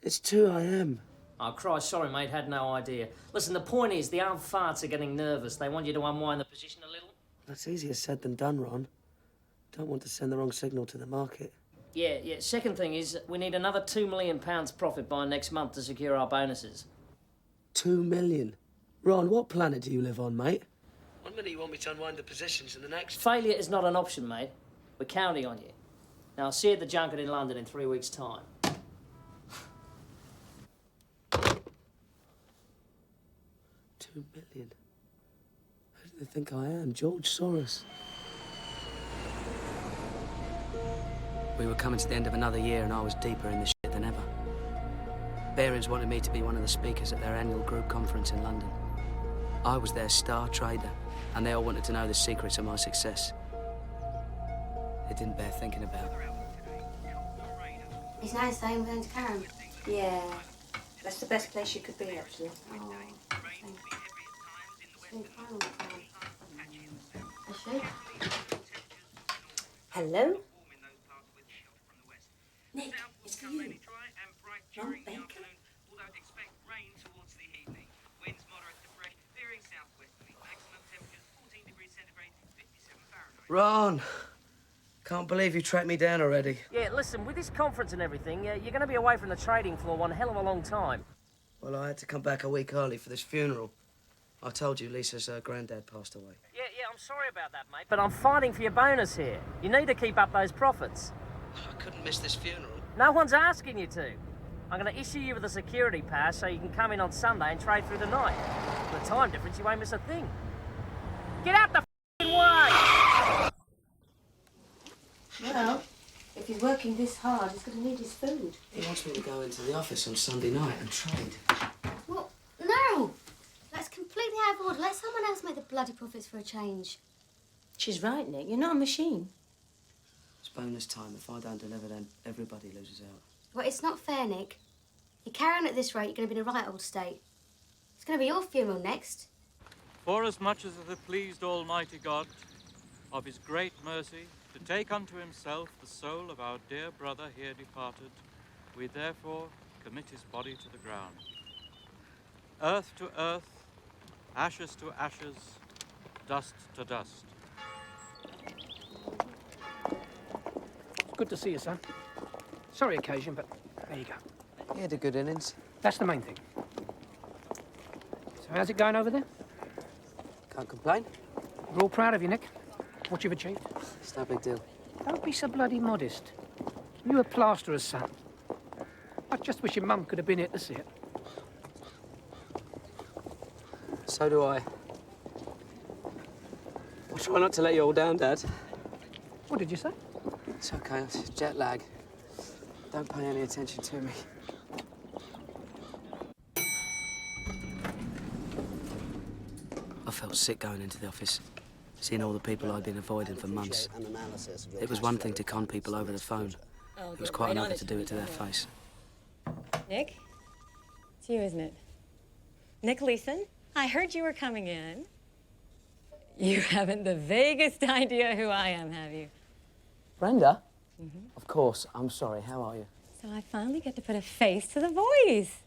It's 2 a.m. Oh, Christ, sorry, mate, had no idea. Listen, the point is, the old farts are getting nervous. They want you to unwind the position a little. That's easier said than done, Ron. Don't want to send the wrong signal to the market. Yeah. Second thing is, we need another £2 million profit by next month to secure our bonuses. 2 million? Ron, what planet do you live on, mate? One minute you want me to unwind the positions, and the next... Failure is not an option, mate. We're counting on you. Now, I'll see you at the junket in London in 3 weeks' time. 2 million? Who do they think I am? George Soros? We were coming to the end of another year, and I was deeper in this shit than ever. Barons wanted me to be one of the speakers at their annual group conference in London. I was their star trader, and they all wanted to know the secrets of my success. It didn't bear thinking about. It's nice though, we're going to Karen. Yeah. That's the best place you could be, actually. Oh, Hello? Nick, it's for you. Ron Baker? Ron! Can't believe you tracked me down already. Yeah, listen, with this conference and everything, you're going to be away from the trading floor one hell of a long time. Well, I had to come back a week early for this funeral. I told you Lisa's granddad passed away. Yeah, I'm sorry about that, mate, but I'm fighting for your bonus here. You need to keep up those profits. I couldn't miss this funeral. No one's asking you to. I'm going to issue you with a security pass so you can come in on Sunday and trade through the night. For the time difference, you won't miss a thing. Get out the f***ing way! Well, if he's working this hard, he's going to need his food. He wants me to go into the office on Sunday night and trade. Well, no! That's completely out of order. Let someone else make the bloody profits for a change. She's right, Nick. You're not a machine. It's bonus time. If I don't deliver, then everybody loses out. Well, it's not fair, Nick. You carry on at this rate, you're going to be in a right old state. It's going to be your funeral next. Forasmuch as it hath pleased Almighty God, of his great mercy, to take unto himself the soul of our dear brother here departed, we therefore commit his body to the ground. Earth to earth, ashes to ashes, dust to dust. Good to see you, son. Sorry occasion, but there you go. He had a good innings. That's the main thing. So how's it going over there? Can't complain. We're all proud of you, Nick. What you've achieved. It's no big deal. Don't be so bloody modest. You a plasterer's son. I just wish your mum could have been here to see it. So do I. I'll try not to let you all down, Dad. What did you say? It's okay. It's jet lag. Don't pay any attention to me. I felt sick going into the office, seeing all the people I'd been avoiding for months. It was one thing to con people over the phone. It was quite another to do it to their face. Nick? It's you, isn't it? Nick Leeson? I heard you were coming in. You haven't the vaguest idea who I am, have you? Brenda? Of course. I'm sorry. How are you? So I finally get to put a face to the voice.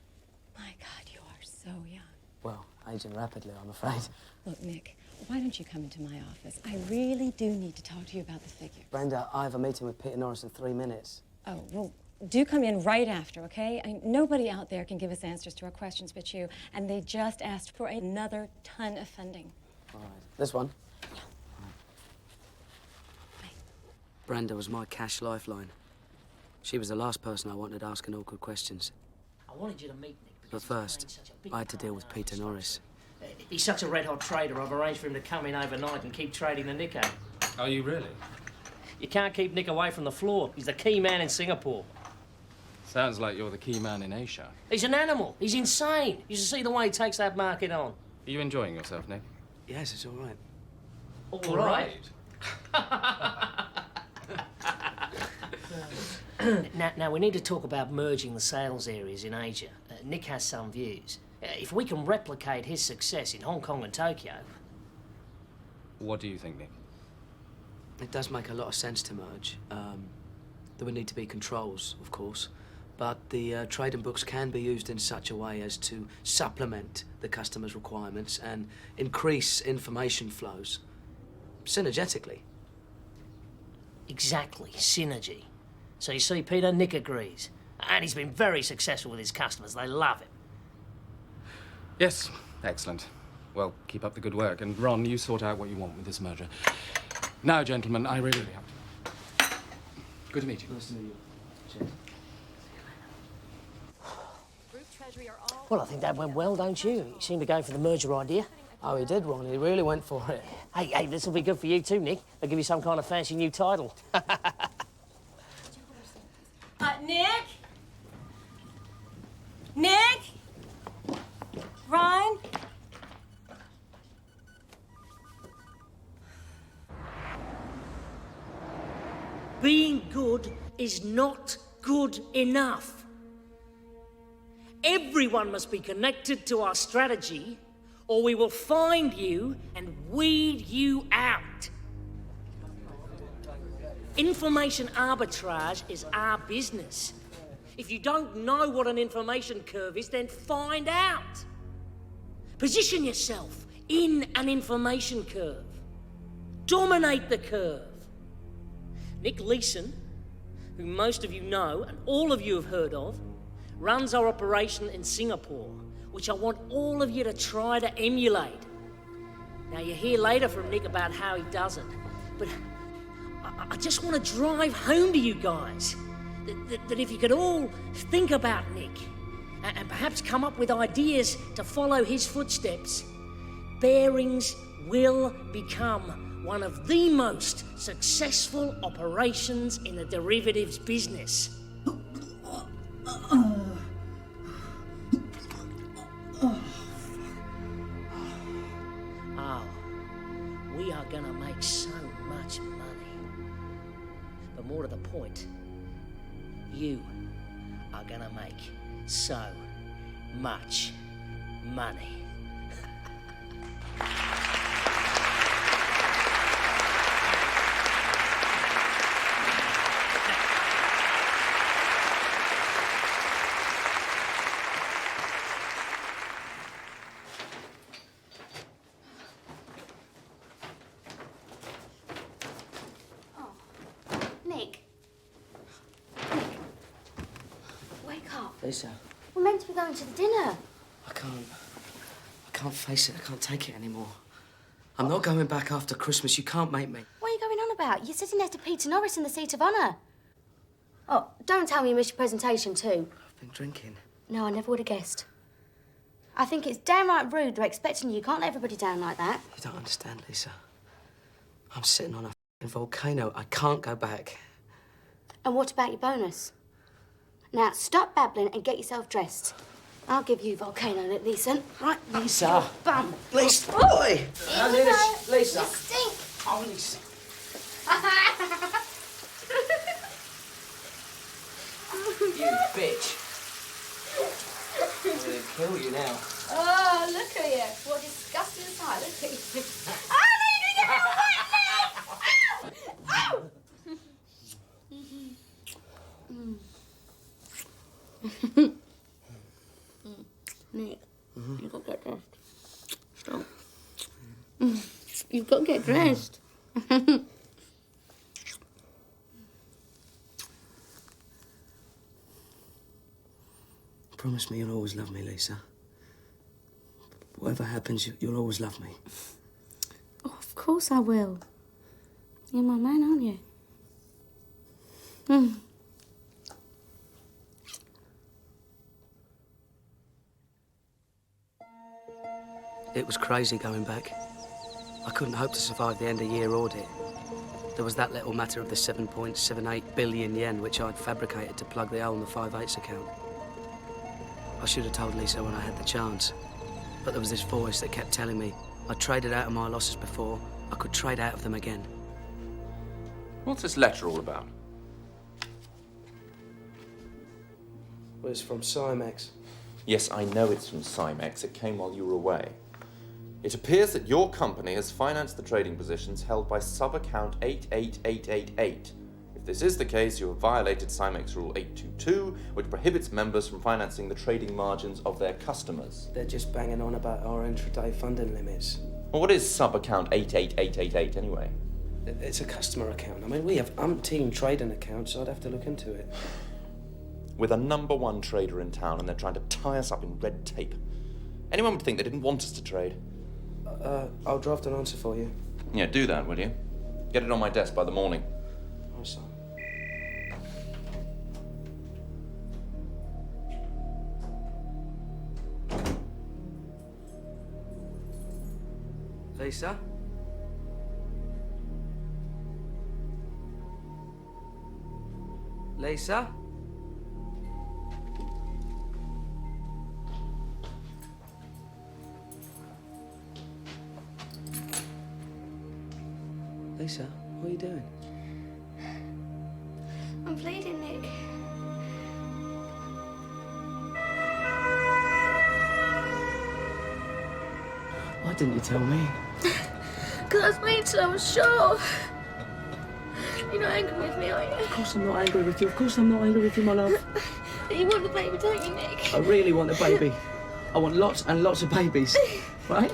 My God, you are so young. Well, aging rapidly, I'm afraid. Look, Nick, why don't you come into my office? I really do need to talk to you about the figure. Brenda, I have a meeting with Peter Norris in 3 minutes. Oh, well, do come in right after, okay? Nobody out there can give us answers to our questions but you, and they just asked for another ton of funding. All right. This one? Yeah. Brenda was my cash lifeline. She was the last person I wanted asking awkward questions. I wanted you to meet Nick. But first, I had to deal with Peter Norris. He's such a red-hot trader, I've arranged for him to come in overnight and keep trading the Nico. Are you really? You can't keep Nick away from the floor. He's the key man in Singapore. Sounds like you're the key man in Asia. He's an animal. He's insane. You should see the way he takes that market on. Are you enjoying yourself, Nick? Yes, it's all right. All right. Now, we need to talk about merging the sales areas in Asia. Nick has some views. If we can replicate his success in Hong Kong and Tokyo... What do you think, Nick? It does make a lot of sense to merge. There would need to be controls, of course, but the trading books can be used in such a way as to supplement the customer's requirements and increase information flows synergetically. Exactly, synergy. So you see, Peter, Nick agrees. And he's been very successful with his customers. They love him. Yes, excellent. Well, keep up the good work. And Ron, you sort out what you want with this merger. Now, gentlemen, I really have to. Good to meet you. Nice to meet you. Cheers. Well, I think that went well, don't you? You seem to go for the merger idea. Oh, he did, Ron. He really went for it. Hey, this will be good for you too, Nick. They'll give you some kind of fancy new title. Nick? Nick? Ryan? Being good is not good enough. Everyone must be connected to our strategy, or we will find you and weed you out. Information arbitrage is our business. If you don't know what an information curve is, then find out. Position yourself in an information curve. dominate the curve. Nick Leeson, who most of you know and all of you have heard of, runs our operation in Singapore, which I want all of you to try to emulate. Now, you'll hear later from Nick about how he does it, but I just want to drive home to you guys that if you could all think about Nick and perhaps come up with ideas to follow his footsteps, Bearings will become one of the most successful operations in the derivatives business. Oh, we are gonna make so much money. But more to the point, you are gonna make so much money. Nick. Wake up. Lisa, We're meant to be going to the dinner. I can't face it. I can't take it anymore. I'm not going back after Christmas. You can't make me. What are you going on about? You're sitting next to Peter Norris in the seat of honour. Oh, don't tell me you missed your presentation too. I've been drinking. No, I never would have guessed. I think it's downright rude. They're expecting you. You can't let everybody down like that. You don't understand, Lisa. I'm sitting on a f***ing volcano. I can't go back. And what about your bonus? Now, stop babbling and get yourself dressed. I'll give you volcano, Nick Leeson. Right, Lisa. Bum. Lisa. Oh. Oi. Here we go. Lisa. You stink. Oh, Lisa. You bitch. I'm gonna kill you now. Oh, look at you. What a disgusting sight. Look at you. Oh, no, you did it all right now. Ow! Nick, you've got to get dressed. Stop. You've got to get dressed. Promise me you'll always love me, Lisa. Whatever happens, you'll always love me. Oh, of course I will. You're my man, aren't you? Mm. It was crazy going back. I couldn't hope to survive the end-of-year audit. There was that little matter of the 7.78 billion yen which I'd fabricated to plug the hole in the 5/8 account. I should have told Lisa when I had the chance. But there was this voice that kept telling me I'd traded out of my losses before, I could trade out of them again. What's this letter all about? Well, it's from Cymex. Yes, I know it's from Cymex. It came while you were away. It appears that your company has financed the trading positions held by sub-account 88888. If this is the case, you have violated Cymex Rule 822, which prohibits members from financing the trading margins of their customers. They're just banging on about our intraday funding limits. Well, what is sub-account 88888 anyway? It's a customer account. I mean, we have umpteen trading accounts, so I'd have to look into it. With a #1 trader in town, and they're trying to tie us up in red tape. Anyone would think they didn't want us to trade. I'll draft an answer for you. Yeah, do that, will you? Get it on my desk by the morning. Oh, son. Lisa? Lisa? Lisa, what are you doing? I'm bleeding, Nick. Why didn't you tell me? Because I was waiting till I was sure. You're not angry with me, are you? Of course I'm not angry with you. Of course I'm not angry with you, my love. You want the baby, don't you, Nick? I really want a baby. I want lots and lots of babies. Right?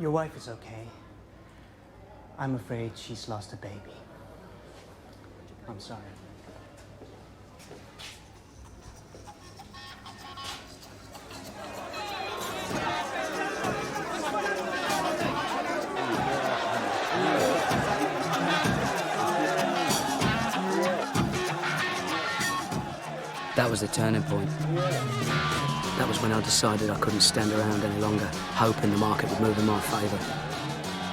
Your wife is okay. I'm afraid she's lost a baby. I'm sorry. That was the turning point. That was when I decided I couldn't stand around any longer, hoping the market would move in my favour.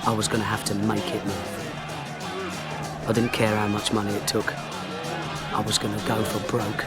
I was going to have to make it move. I didn't care how much money it took. I was going to go for broke.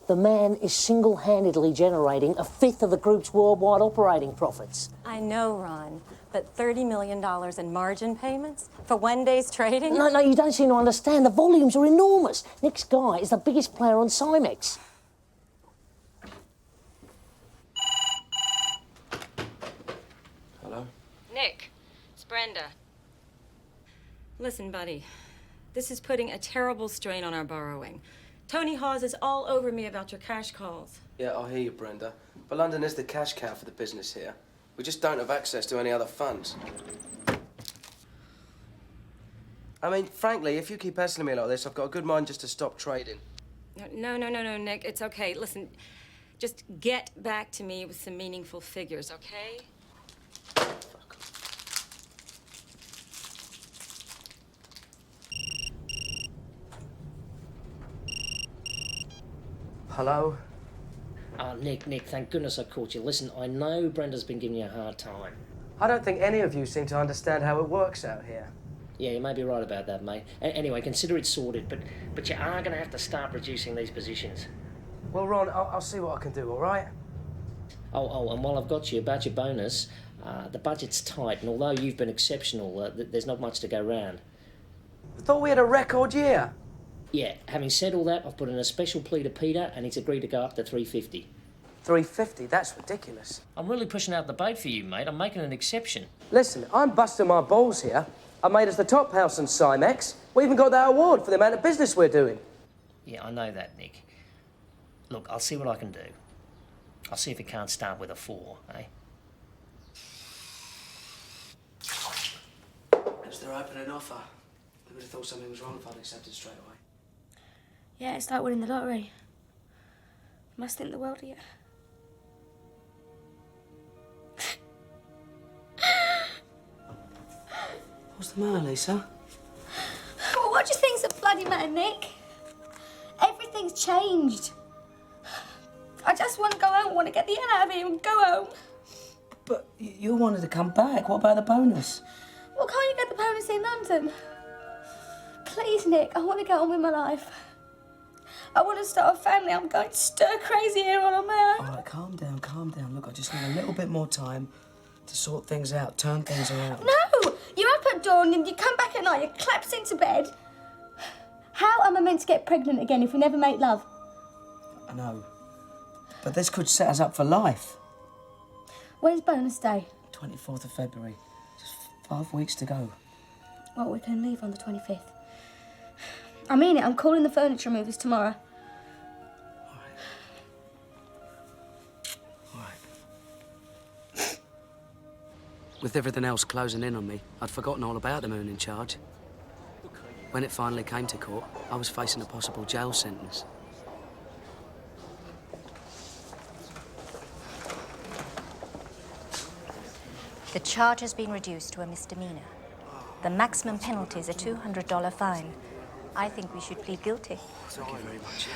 The man is single-handedly generating a fifth of the group's worldwide operating profits. I know, Ron, but $30 million in margin payments for one day's trading? No, you don't seem to understand. The volumes are enormous. Nick's guy is the biggest player on Cymex. Hello? Nick, it's Brenda. Listen, buddy, this is putting a terrible strain on our borrowing. Tony Hawes is all over me about your cash calls. Yeah, I hear you, Brenda. But London is the cash cow for the business here. We just don't have access to any other funds. I mean, frankly, if you keep hassling me like this, I've got a good mind just to stop trading. No, Nick, it's okay. Listen, just get back to me with some meaningful figures, okay? Hello? Nick, thank goodness I caught you. Listen, I know Brenda's been giving you a hard time. I don't think any of you seem to understand how it works out here. Yeah, you may be right about that, mate. Anyway, consider it sorted, but you are going to have to start reducing these positions. Well, Ron, I'll see what I can do, all right? Oh, and while I've got you, about your bonus, the budget's tight, and although you've been exceptional, there's not much to go round. I thought we had a record year. Yeah, having said all that, I've put in a special plea to Peter, and he's agreed to go up to 350. 350? That's ridiculous. I'm really pushing out the bait for you, mate. I'm making an exception. Listen, I'm busting my balls here. I made us the top house in Cymex. We even got that award for the amount of business we're doing. Yeah, I know that, Nick. Look, I'll see what I can do. I'll see if it can't start with a 4, eh? It's their opening offer. I would have thought something was wrong if I'd accepted straight away. Yeah, it's like winning the lottery. Must think the world of you. What's the matter, Lisa? Well, what do you think's the bloody matter, Nick? Everything's changed. I just want to go home. I want to get the hell out of here and go home. But you wanted to come back. What about the bonus? Well, can't you get the bonus in London? Please, Nick, I want to get on with my life. I want to start a family. I'm going stir crazy here all on my own. All right, calm down, calm down. Look, I just need a little bit more time to sort things out, turn things around. No! You're up at dawn and you come back at night, you collapse into bed. How am I meant to get pregnant again if we never make love? I know. But this could set us up for life. When's bonus day? 24th of February. Just 5 weeks to go. Well, we can leave on the 25th. I mean it, I'm calling the furniture movers tomorrow. With everything else closing in on me, I'd forgotten all about the moon in charge. When it finally came to court, I was facing a possible jail sentence. The charge has been reduced to a misdemeanor. The maximum penalty is a $200 fine. I think we should plead guilty. Thank you very much.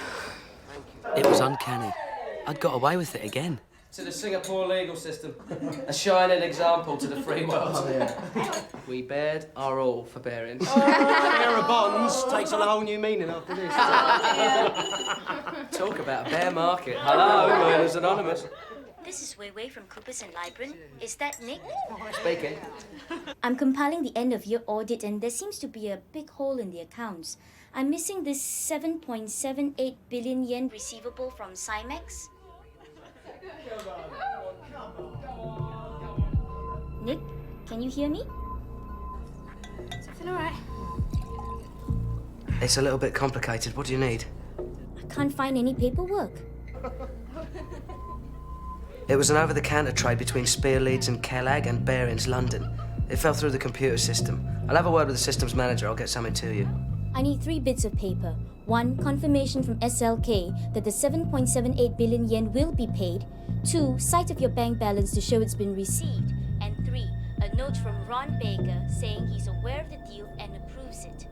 It was uncanny. I'd got away with it again. To the Singapore legal system. A shining example to the free world. Oh, yeah. We bared our all for bearings. Pair of bonds takes on a whole new meaning after this. Talk about a bear market. Hello, Murder's Anonymous. This is Wei Wei from Coopers and Libran. Is that Nick? Speaking. I'm compiling the end-of-year audit and there seems to be a big hole in the accounts. I'm missing this 7.78 billion yen receivable from Cymex. Nick, can you hear me? Is everything all right? It's a little bit complicated. What do you need? I can't find any paperwork. It was an over-the-counter trade between Spear Leeds and Kellag and Barings, London. It fell through the computer system. I'll have a word with the systems manager. I'll get something to you. I need 3 bits of paper. 1, confirmation from SLK that the 7.78 billion yen will be paid. 2, sight of your bank balance to show it's been received. And 3, a note from Ron Baker saying he's aware of the deal and approves it.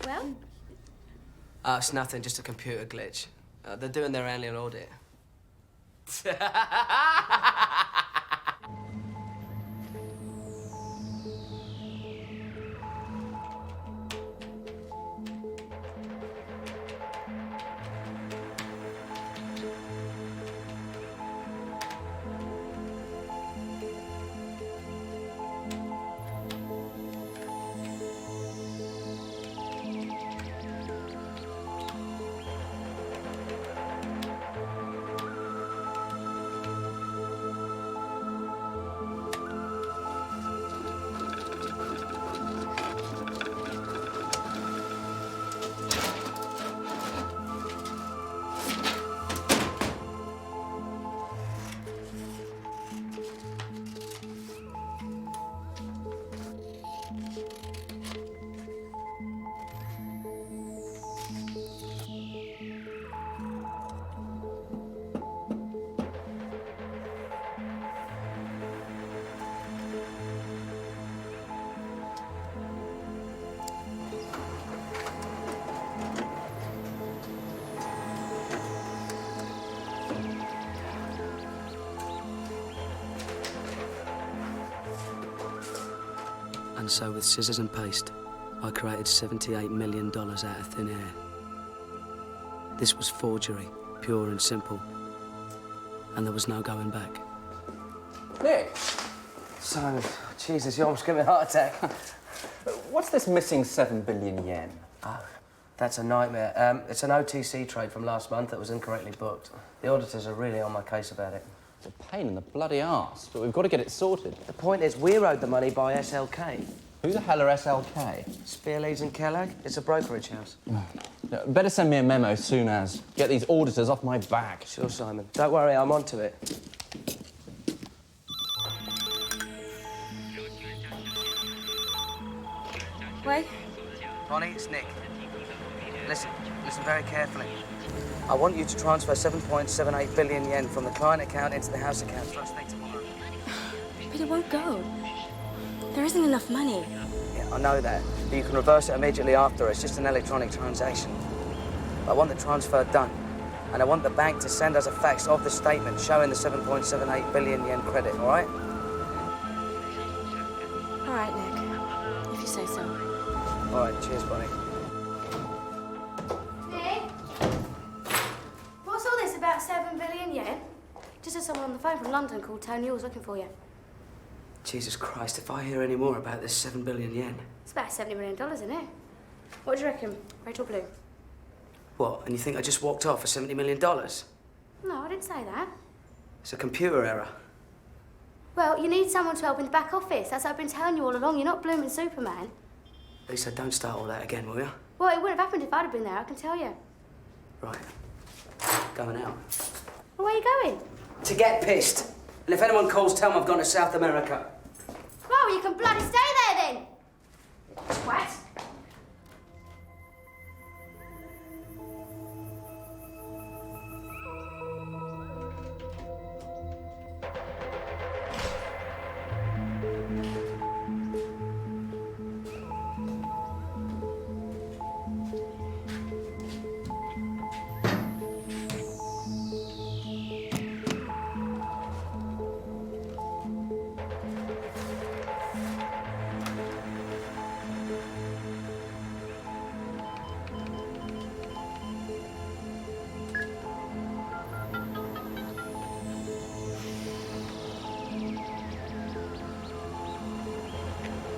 Well? It's nothing, just a computer glitch. They're doing their annual audit. And so with scissors and paste, I created $78 million out of thin air. This was forgery, pure and simple. And there was no going back. Nick! So, Jesus, you almost gave me a heart attack. What's this missing 7 billion yen? Oh, that's a nightmare. It's an OTC trade from last month that was incorrectly booked. The auditors are really on my case about it. It's a pain in the bloody arse, but we've got to get it sorted. The point is, we're owed the money by SLK. Who the hell are SLK? Spear Leeds and Kellag. It's a brokerage house. No, better send me a memo soon as. Get these auditors off my back. Sure, Simon. Don't worry, I'm onto it. Wait. Bonnie, it's Nick. Listen very carefully. I want you to transfer 7.78 billion yen from the client account into the house account first thing tomorrow. But it won't go. There isn't enough money. Yeah, I know that. But you can reverse it immediately after. It's just an electronic transaction. I want the transfer done. And I want the bank to send us a fax of the statement showing the 7.78 billion yen credit, all right? All right, Nick. If you say so. All right, cheers, Bonnie. Just had someone on the phone from London called Tony was looking for you. Jesus Christ, if I hear any more about this 7 billion yen... It's about $70 million, isn't it? What do you reckon? Red or blue? What, and you think I just walked off for $70 million? No, I didn't say that. It's a computer error. Well, you need someone to help in the back office. That's what I've been telling you all along. You're not blooming Superman. Lisa, don't start all that again, will you? Well, it wouldn't have happened if I'd have been there, I can tell you. Right. Going out. Well, where are you going? To get pissed. And if anyone calls, tell them I've gone to South America. Well, you can bloody stay there then. What?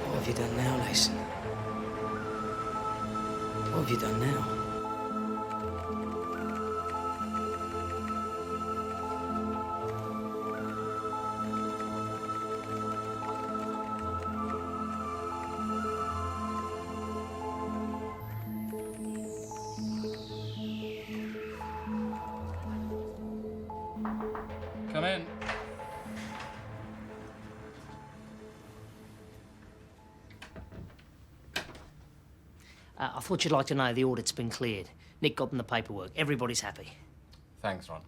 What have you done now, Leeson? What have you done now? Come in. I thought you'd like to know the audit's been cleared. Nick got them the paperwork. Everybody's happy. Thanks, Ron.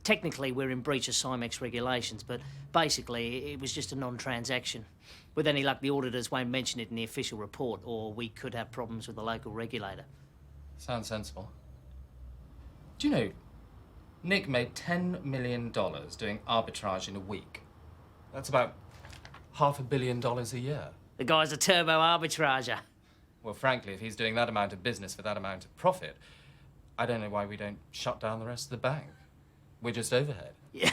Technically, we're in breach of Cymex regulations, but basically, it was just a non-transaction. With any luck, the auditors won't mention it in the official report, or we could have problems with the local regulator. Sounds sensible. Do you know, Nick made $10 million doing arbitrage in a week. That's about $500 million a year. The guy's a turbo arbitrager. Well, frankly, if he's doing that amount of business for that amount of profit, I don't know why we don't shut down the rest of the bank. We're just overhead. Yeah.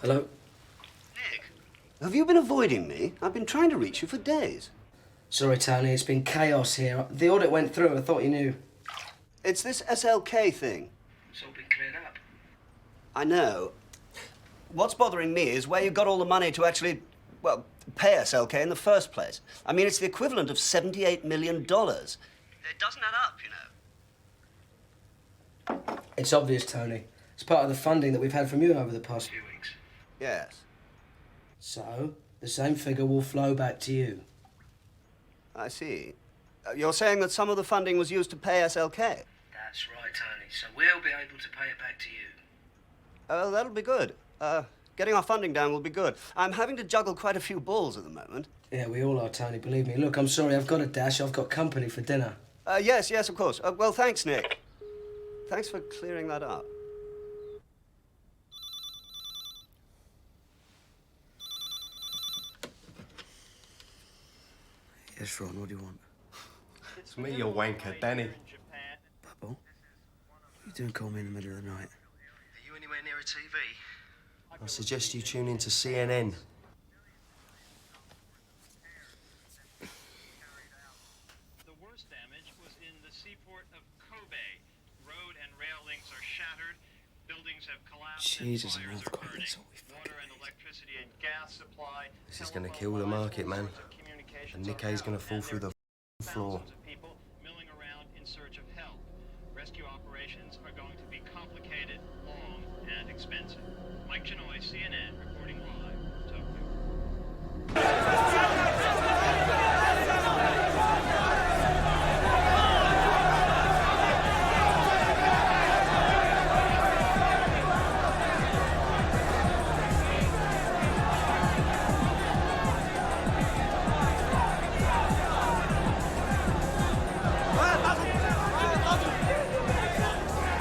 Hello? Have you been avoiding me? I've been trying to reach you for days. Sorry, Tony, it's been chaos here. The audit went through. I thought you knew. It's this SLK thing. It's all been cleared up. I know. What's bothering me is where you got all the money to actually, well, pay SLK in the first place. I mean, it's the equivalent of $78 million. It doesn't add up, you know. It's obvious, Tony. It's part of the funding that we've had from you over the past few weeks. Yes. So, the same figure will flow back to you. I see. You're saying that some of the funding was used to pay SLK? That's right, Tony. So we'll be able to pay it back to you. Oh, that'll be good. Getting our funding down will be good. I'm having to juggle quite a few balls at the moment. Yeah, we all are, Tony, believe me. Look, I'm sorry, I've got to dash. I've got company for dinner. Yes, of course. Well, thanks, Nick. Thanks for clearing that up. Yes, Ron, what do you want? It's me, you wanker, Danny. Bubble? You don't call me in the middle of the night. Are you anywhere near a TV? I suggest you tune into CNN. The worst damage was in the seaport of Kobe. Road and rail links are shattered. Buildings have collapsed. Jesus, and an fires are earthquake, burning. that's all we Water and electricity and gas supply. This is going to kill the market, man. And Nikkei's going to fall through the floor. Thousands of people milling around in search of help. Rescue operations are going to be complicated, long, and expensive. Mike Chenoy, CNN, reporting live, Tokyo.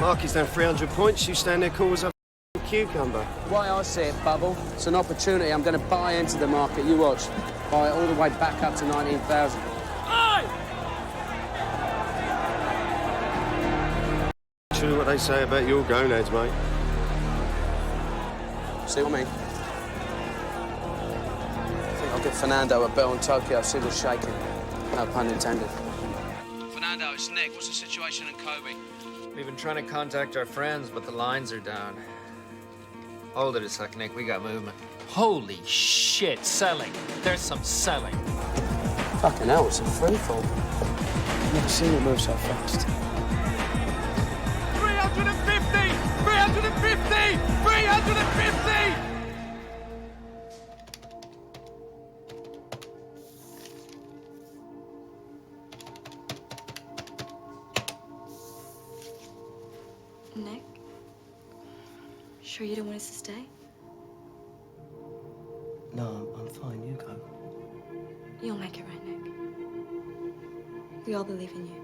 Market's down 300 points. You stand there cool as a cucumber. The way I see it, Bubble, it's an opportunity. I'm going to buy into the market. You watch. Buy it all the way back up to 19,000. True what they say about your gonads, mate. See what I mean? I think I'll get Fernando a bell in Tokyo, see what's shaking. No pun intended. Fernando, it's Nick. What's the situation in Kobe? We've been trying to contact our friends, but the lines are down. Hold it a sec, Nick. We got movement. Holy shit, selling. There's some selling. Fucking hell, it's a free fall. I've never seen it move so fast. 350! 350! 350! Nick? Sure you don't want us to stay? No, I'm fine. You go. You'll make it right, Nick. We all believe in you.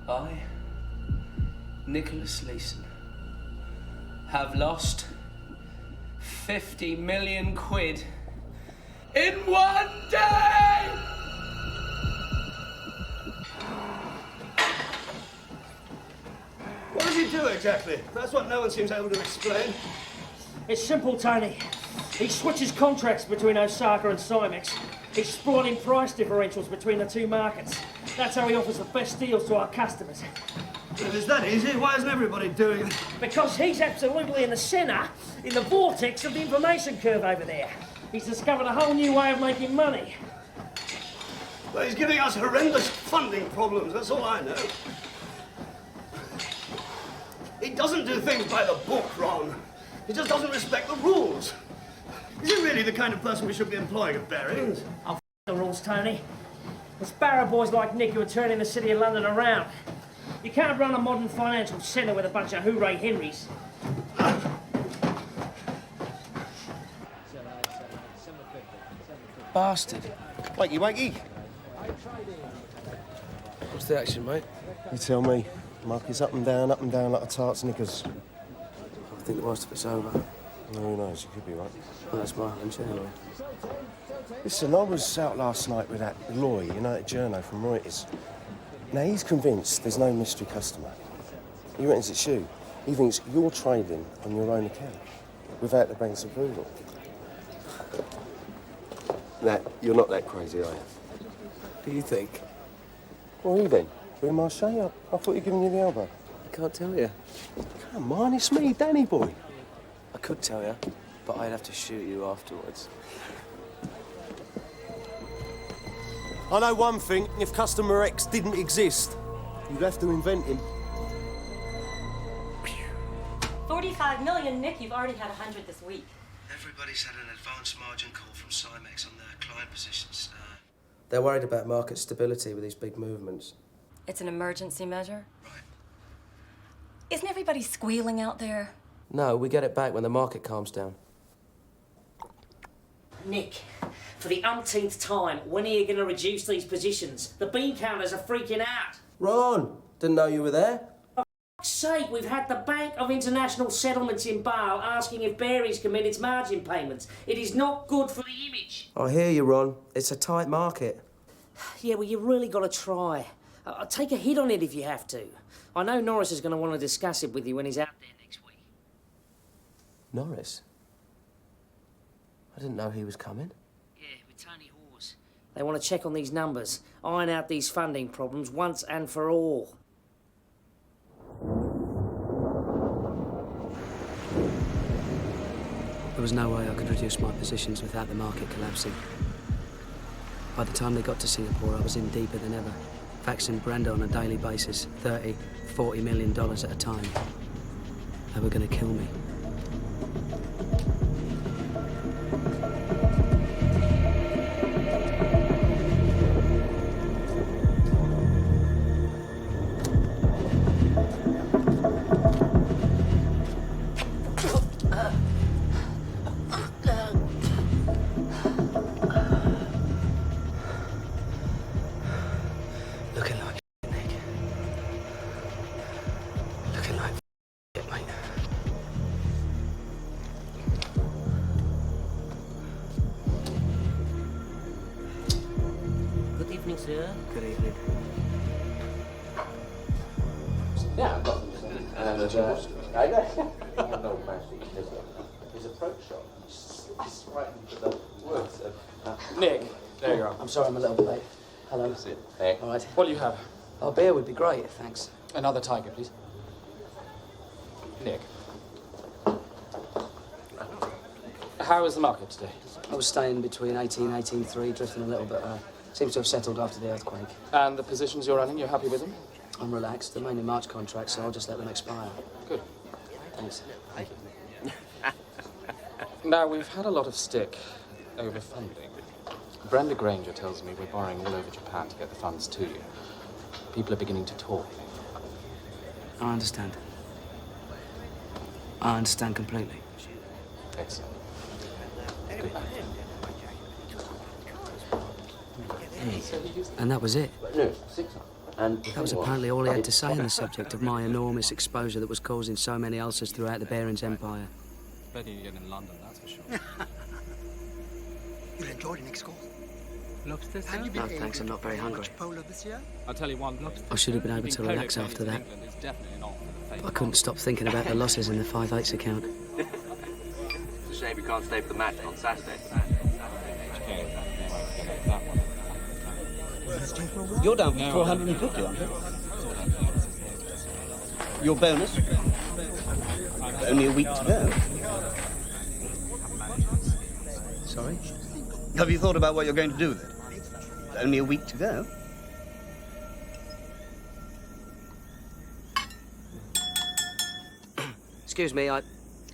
I, Nicholas Leeson, have lost 50 million quid in one day! What does he do exactly? That's what no one seems able to explain. It's simple, Tony. He switches contracts between Osaka and Cymex. He's exploiting price differentials between the two markets. That's how he offers the best deals to our customers. If it's that easy, why isn't everybody doing it? Because he's absolutely in the centre, in the vortex of the information curve over there. He's discovered a whole new way of making money. Well, he's giving us horrendous funding problems, that's all I know. He doesn't do things by the book, Ron. He just doesn't respect the rules. Is he really the kind of person we should be employing at Barings? I'll f the rules, Tony. It's barrow boys like Nick who are turning the city of London around. You can't run a modern financial centre with a bunch of hooray Henrys. Bastard. Wakey, wakey. What's the action, mate? You tell me. Market's up and down like a tart's knickers. I think the worst of it's over. Who knows? You could be right. Well, that's my hunch anyway. Listen, I was out last night with that Loy, you know, that journo from Reuters. Now, he's convinced there's no mystery customer. He reckons it's you. He thinks you're trading on your own account, without the bank's approval. Now, you're not that crazy, are you? Do you think? Well, who then? Who Marche? I thought you were giving you the elbow. I can't tell you. Come on, it's me, Danny boy. I could tell you, but I'd have to shoot you afterwards. I know one thing, if Customer X didn't exist, you'd have to invent him. 45 million, Nick. You've already had 100 this week. Everybody's had an advance margin call from Cymex on their client positions. They're worried about market stability with these big movements. It's an emergency measure? Right. Isn't everybody squealing out there? No, we get it back when the market calms down. Nick, for the umpteenth time, when are you going to reduce these positions? The bean counters are freaking out. Ron, didn't know you were there. For fuck's sake, we've had the Bank of International Settlements in Basel asking if Barings can meet its margin payments. It is not good for the image. I hear you, Ron. It's a tight market. Yeah, well, you really got to try. Take a hit on it if you have to. I know Norris is going to want to discuss it with you when he's out there next week. Norris? I didn't know he was coming. Yeah, with Tony Hawes. They want to check on these numbers, iron out these funding problems once and for all. There was no way I could reduce my positions without the market collapsing. By the time they got to Singapore, I was in deeper than ever, faxing Brenda on a daily basis, $30, $40 million at a time. They were going to kill me. Looking like Nick. Looking like mate. Good evening, sir. Good evening. Yeah, I've got them. And I know his approach shot. It's right into the words of Nick, there you are. I'm sorry I'm a little bit late. Hello. That's it. Hey. All right. What do you have? Oh, beer would be great, thanks. Another tiger, please. Nick. How is the market today? I was staying between 18 and 18.3, drifting a little bit. Seems to have settled after the earthquake. And the positions you're running, you're happy with them? I'm relaxed. They're mainly March contracts, so I'll just let them expire. Good. Thanks. Thank you. Now, we've had a lot of stick over funding. Brenda Granger tells me we're borrowing all over Japan to get the funds to you. People are beginning to talk. I understand. I understand completely. Excellent. And that was it. No, 600. And That was apparently all he had to say on the subject of my enormous exposure that was causing so many ulcers throughout the Barons Empire. Better you get in London, that's for sure. You enjoyed Nick's call? Lobster, sir? No, thanks, I'm not very hungry. Polo this year? I'll tell you one, I should have been able to relax after that. England is definitely not for the But I couldn't stop thinking about the losses in the 5/8 account. It's a shame you can't stay for the match on Saturday. You're down for 450, aren't you? Your bonus? Only a week to go. Sorry? Have you thought about what you're going to do with it? Only a week to go. Excuse me, I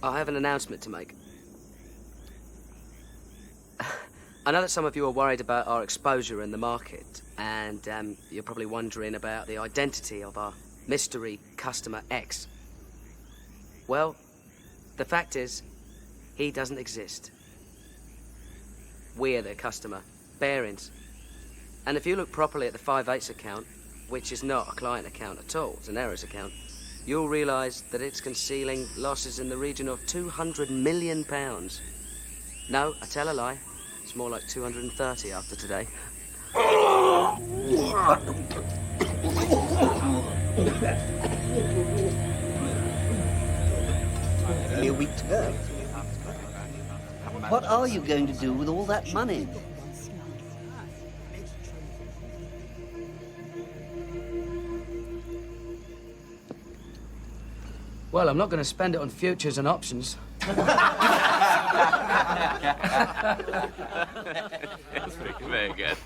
have an announcement to make. I know that some of you are worried about our exposure in the market, and you're probably wondering about the identity of our mystery customer X. Well, the fact is, he doesn't exist. We're the customer, Barons. And if you look properly at the 5/8 account, which is not a client account at all, it's an errors account, you'll realise that it's concealing losses in the region of £200 million. No, I tell a lie. It's more like 230 after today. Only a week to go. What are you going to do with all that money? Well, I'm not going to spend it on futures and options. That's very good.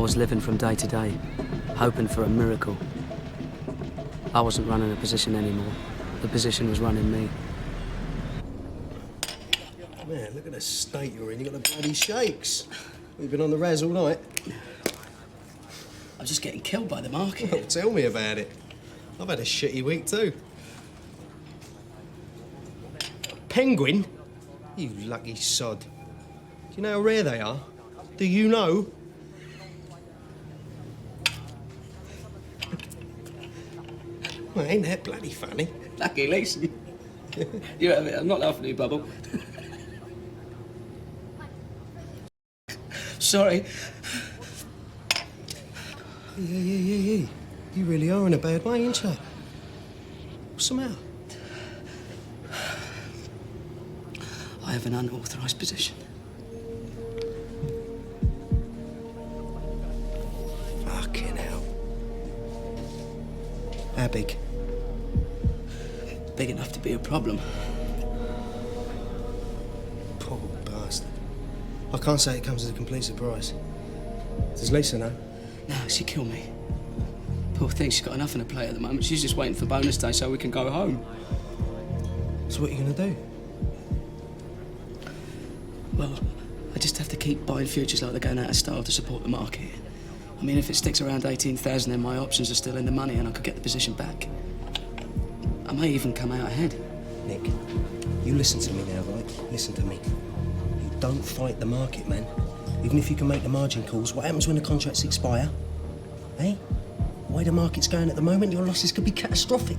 was living from day to day, hoping for a miracle. I wasn't running a position anymore. The position was running me. Man, look at the state you're in. You got the bloody shakes. You've been on the razz all night. I'm just getting killed by the market. Well, tell me about it. I've had a shitty week too. Penguin? You lucky sod. Do you know how rare they are? Do you know? Well, ain't that bloody funny? Lucky Leeson. You have it. I'm not laughing at you, Bubble. Sorry. Yeah. You really are in a bad way, ain't you? What's the matter? I have an unauthorised position. Fucking hell. How big? Big enough to be a problem. Poor bastard. I can't say it comes as a complete surprise. Does Lisa know? No, she'd kill me. Poor thing, she's got enough on her plate at the moment. She's just waiting for bonus day so we can go home. So what are you gonna do? Well, I just have to keep buying futures like they're going out of style to support the market. I mean, if it sticks around 18,000, then my options are still in the money and I could get the position back. I may even come out ahead. Nick, you listen to me now, right? Listen to me. You don't fight the market, man. Even if you can make the margin calls, what happens when the contracts expire? Eh? The way the market's going at the moment, your losses could be catastrophic.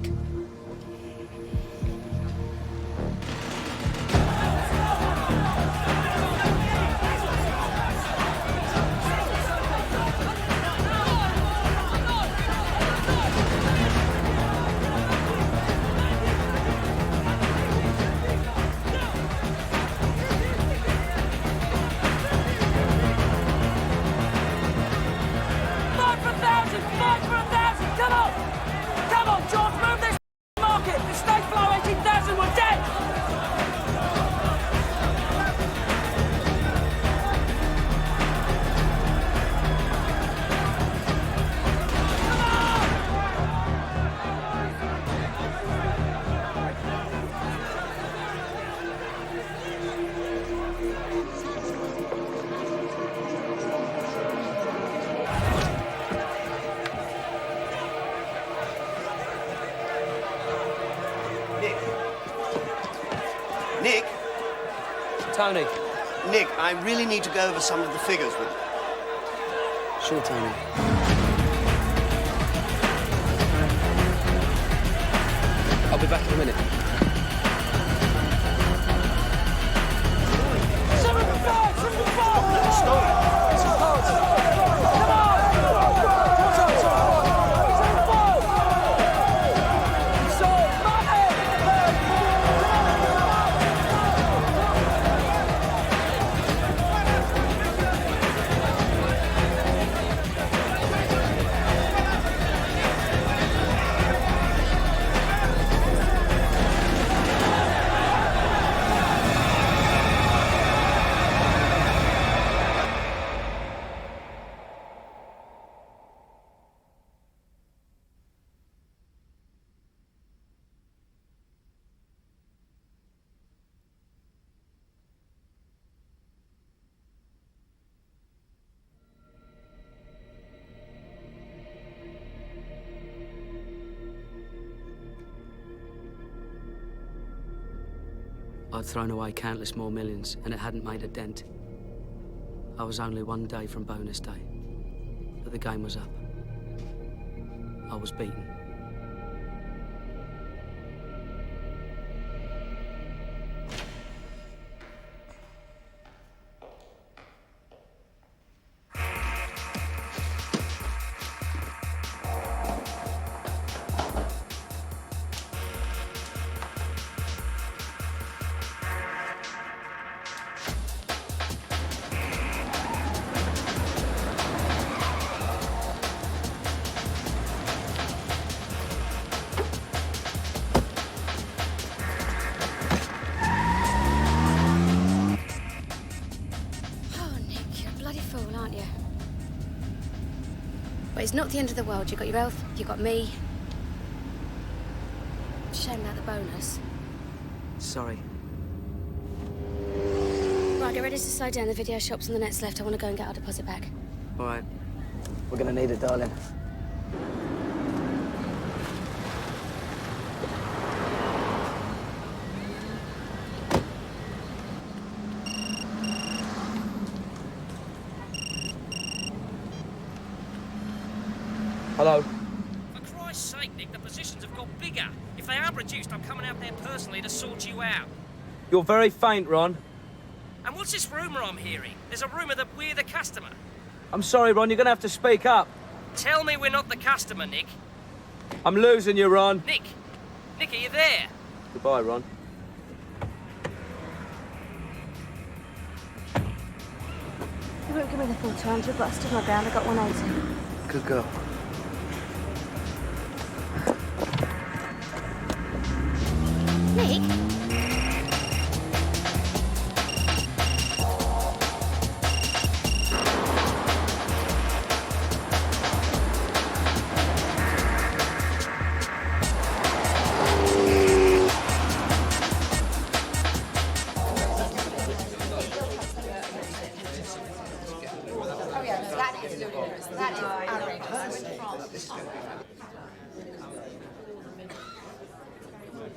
Nick? Tony. Nick, I really need to go over some of the figures with you. Sure, Tony. I'll be back in a minute. I'd thrown away countless more millions, and it hadn't made a dent. I was only one day from bonus day, but the game was up. I was beaten. It's not the end of the world. You've got your health, you've got me. Shame about the bonus. Sorry. Right, get ready to slide down. The video shop's on the next left. I want to go and get our deposit back. All right. We're gonna need it, darling. Hello. For Christ's sake, Nick, the positions have got bigger. If they are reduced, I'm coming out there personally to sort you out. You're very faint, Ron. And what's this rumour I'm hearing? There's a rumour that we're the customer. I'm sorry, Ron, you're gonna have to speak up. Tell me we're not the customer, Nick. I'm losing you, Ron. Nick! Nick, are you there? Goodbye, Ron. You won't give me the full 200, but I stood my ground. I got 180. Good girl. Nick?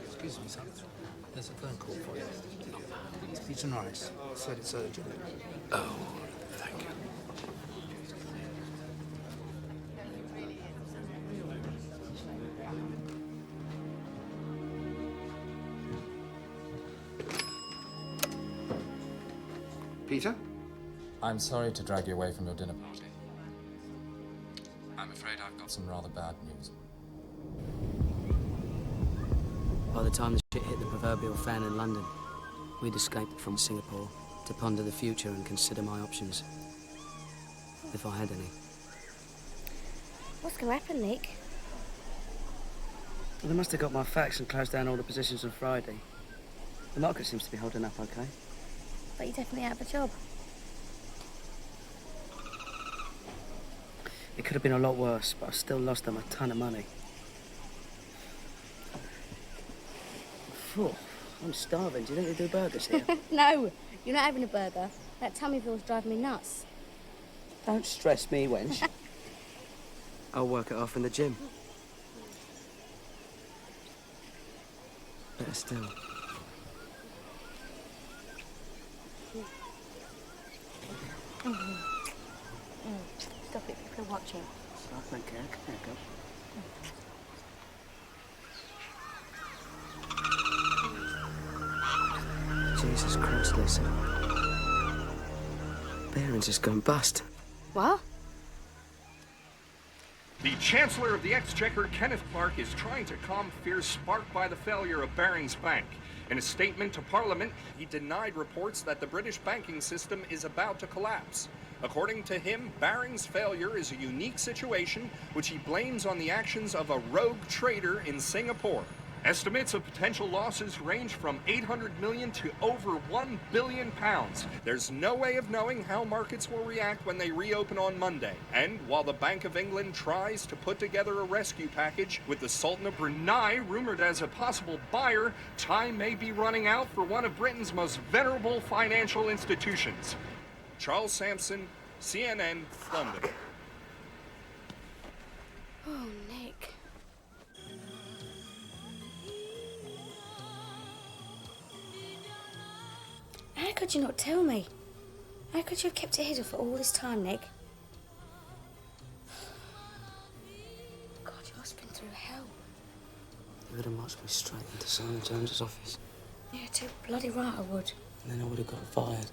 Excuse me, son. There's a phone call for you. Peter Norris said it's urgent. Oh, thank you. Peter? I'm sorry to drag you away from your dinner party. I'm afraid I've got some rather bad news. By the time the shit hit the proverbial fan in London, we'd escaped from Singapore to ponder the future and consider my options. If I had any. What's going to happen, Nick? Well, they must have got my facts and closed down all the positions on Friday. The market seems to be holding up okay. But you're definitely out of a job. It could have been a lot worse, but I still lost them a ton of money. Phew, I'm starving. Do you think they do burgers here? No, you're not having a burger. That Tummyville's driving me nuts. Don't stress me, wench. I'll work it off in the gym. Better still. Stop it, people are watching. I don't care. Come here, girl. Jesus Christ, Lisa. Bearings has gone bust. What? The Chancellor of the Exchequer, Kenneth Clark, is trying to calm fears sparked by the failure of Barings Bank. In a statement to Parliament, he denied reports that the British banking system is about to collapse. According to him, Barings' failure is a unique situation which he blames on the actions of a rogue trader in Singapore. Estimates of potential losses range from 800 million to over 1 billion pounds. There's no way of knowing how markets will react when they reopen on Monday. And while the Bank of England tries to put together a rescue package with the Sultan of Brunei rumored as a possible buyer, time may be running out for one of Britain's most venerable financial institutions. Charles Sampson, CNN, London. Oh, Nick. How could you not tell me? How could you have kept it hidden for all this time, Nick? God, you must have been through hell. You would have marched me straight into Simon Jones's office. Yeah, too bloody right I would. And then I would have got fired.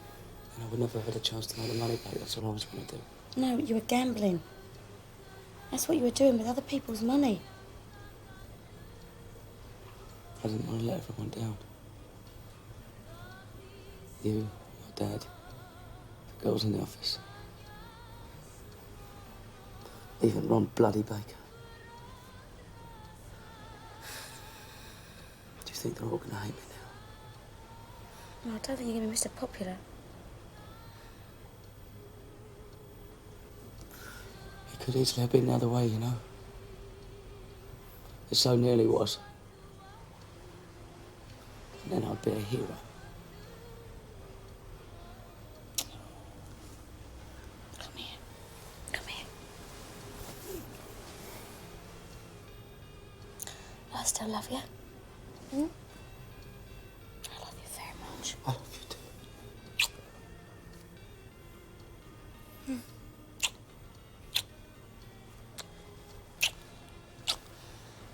And I would never have had a chance to make the money back. That's what I was going to do. No, you were gambling. That's what you were doing with other people's money. I didn't want to let everyone down. You, your dad, the girls in the office. Even Ron Bloody Baker. Do you think they're all going to hate me now? No, I don't think you're going to be Mr. Popular. You Could easily have been the other way, you know. It so nearly was. And then I'd be a hero. Come here. Come here. I still love you. Hmm? I love you very much. I love you too.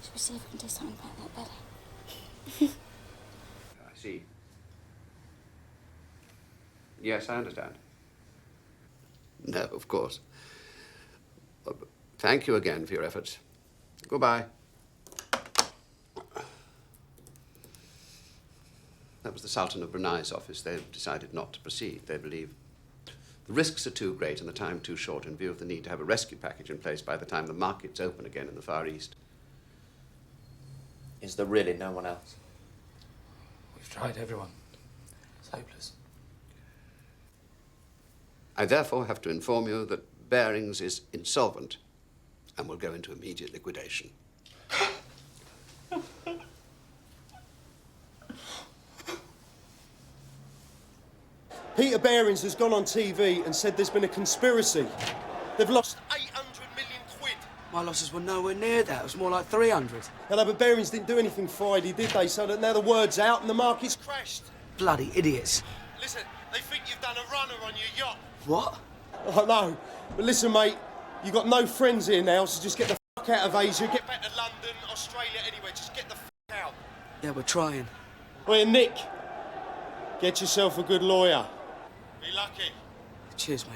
Should we see if we can do something about that belly? I see. Yes, I understand. No, of course. Thank you again for your efforts. Goodbye. That was the Sultan of Brunei's office. They've decided not to proceed. They believe the risks are too great and the time too short in view of the need to have a rescue package in place by the time the markets open again in the Far East. Is there really no one else? We've tried everyone. It's hopeless. I therefore have to inform you that Barings is insolvent and will go into immediate liquidation. Peter Barings has gone on TV and said there's been a conspiracy. They've lost 800 million quid. My losses were nowhere near that. It was more like 300. Hello, but Barings didn't do anything Friday, did they? So that now the word's out and the market's crashed. Bloody idiots. Listen, they think you've done a runner on your yacht. What? I know. But listen, mate, you've got no friends here now, so just get the f*** out of Asia, get back to London, Australia, anywhere. Just get the f*** out. Yeah, we're trying. Well, Nick, get yourself a good lawyer. Be lucky. Cheers, mate.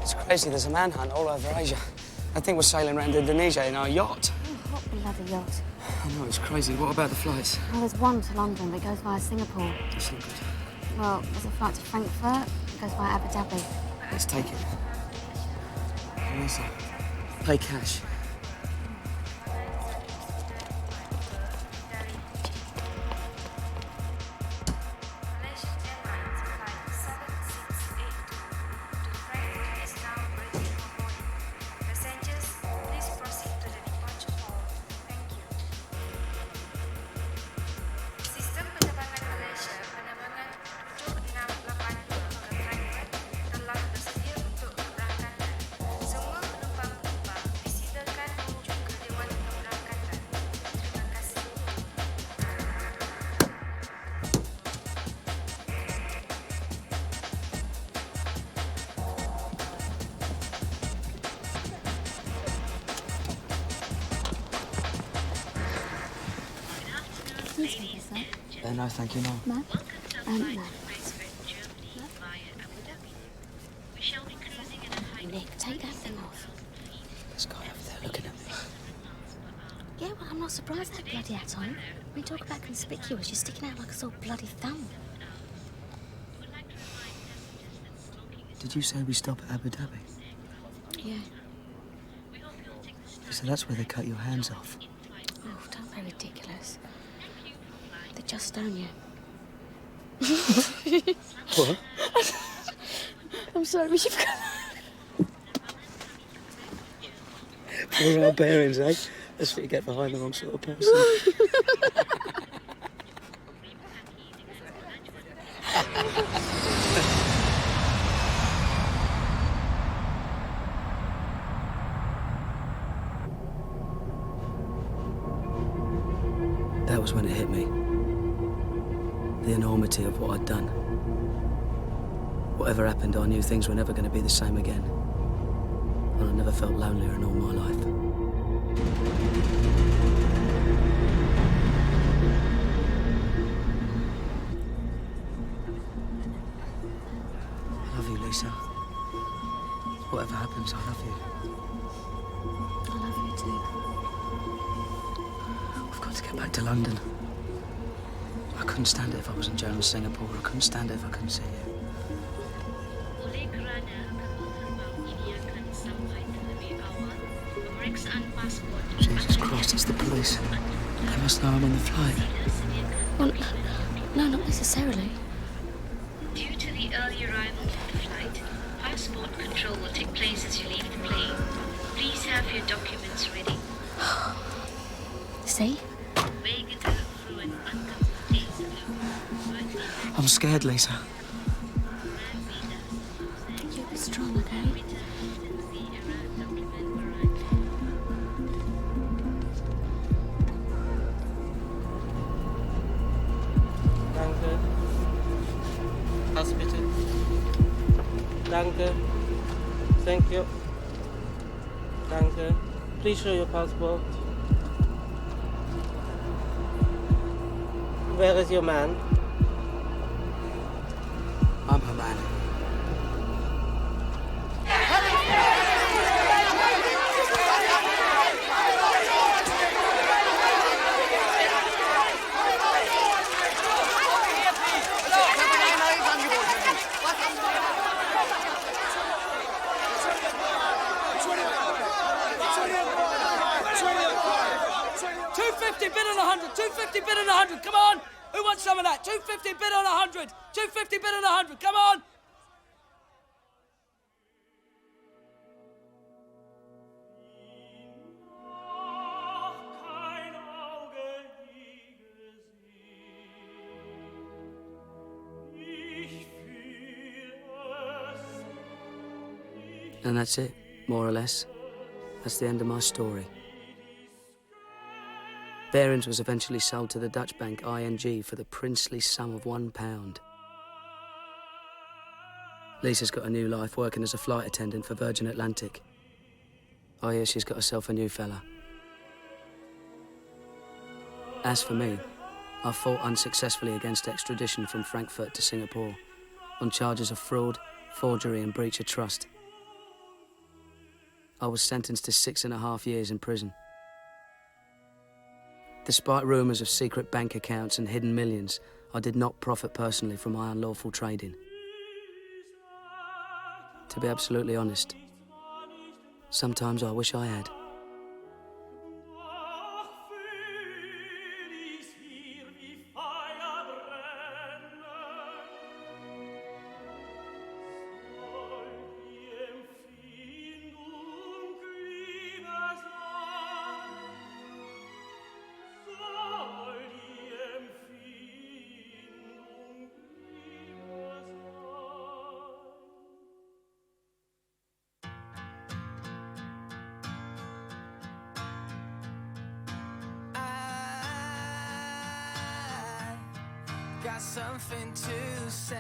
It's crazy, there's a manhunt all over Asia. I think we're sailing around Indonesia in our yacht. Oh, hot bloody yacht. I know, it's crazy. What about the flights? Well, there's one to London that goes via Singapore. That's not good. Well, there's a flight to Frankfurt that goes via Abu Dhabi. Let's take it. How is it? Pay cash. No, thank you, no. No? No. Nick, take that thing off. This guy over there looking at me. Yeah, well, I'm not surprised that bloody hat on. When you talk about conspicuous, you're sticking out like a sore bloody thumb. Did you say we stop at Abu Dhabi? Yeah. So that's where they cut your hands off. Oh, don't be ridiculous. They just stone you. What? I'm sorry, but you've got... Poor old Barings, eh? That's what you get behind the wrong sort of person. That was when it hit me. The enormity of what I'd done. Whatever happened, I knew things were never going to be the same again. And I never felt lonelier in all my life. I love you, Lisa. Whatever happens, I love you. I love you too. We've got to get back to London. I couldn't stand it if I was in jail in Singapore. I couldn't stand it if I couldn't see you. Jesus Christ, it's the police. They must know I'm on the flight. Well, no, not necessarily. Due to the early arrival of the flight, passport control will take place as you leave the plane. Please have your documents ready. See? I'm scared, Lisa. You be strong, okay? Danke. Pass bitte. Danke. Thank you. Danke. Please show your passport. Where is your man? I'm her man. $250 bid on 100. $250 bid on 100. Come on. Who wants some of that? $250 bid on 100. $250 bid on 100. Come on. And that's it, more or less. That's the end of my story. Behrens was eventually sold to the Dutch bank ING for the princely sum of £1. Lisa's got a new life working as a flight attendant for Virgin Atlantic. I hear she's got herself a new fella. As for me, I fought unsuccessfully against extradition from Frankfurt to Singapore on charges of fraud, forgery and breach of trust. I was sentenced to 6.5 years in prison. Despite rumours of secret bank accounts and hidden millions, I did not profit personally from my unlawful trading. To be absolutely honest, sometimes I wish I had. Got something to say.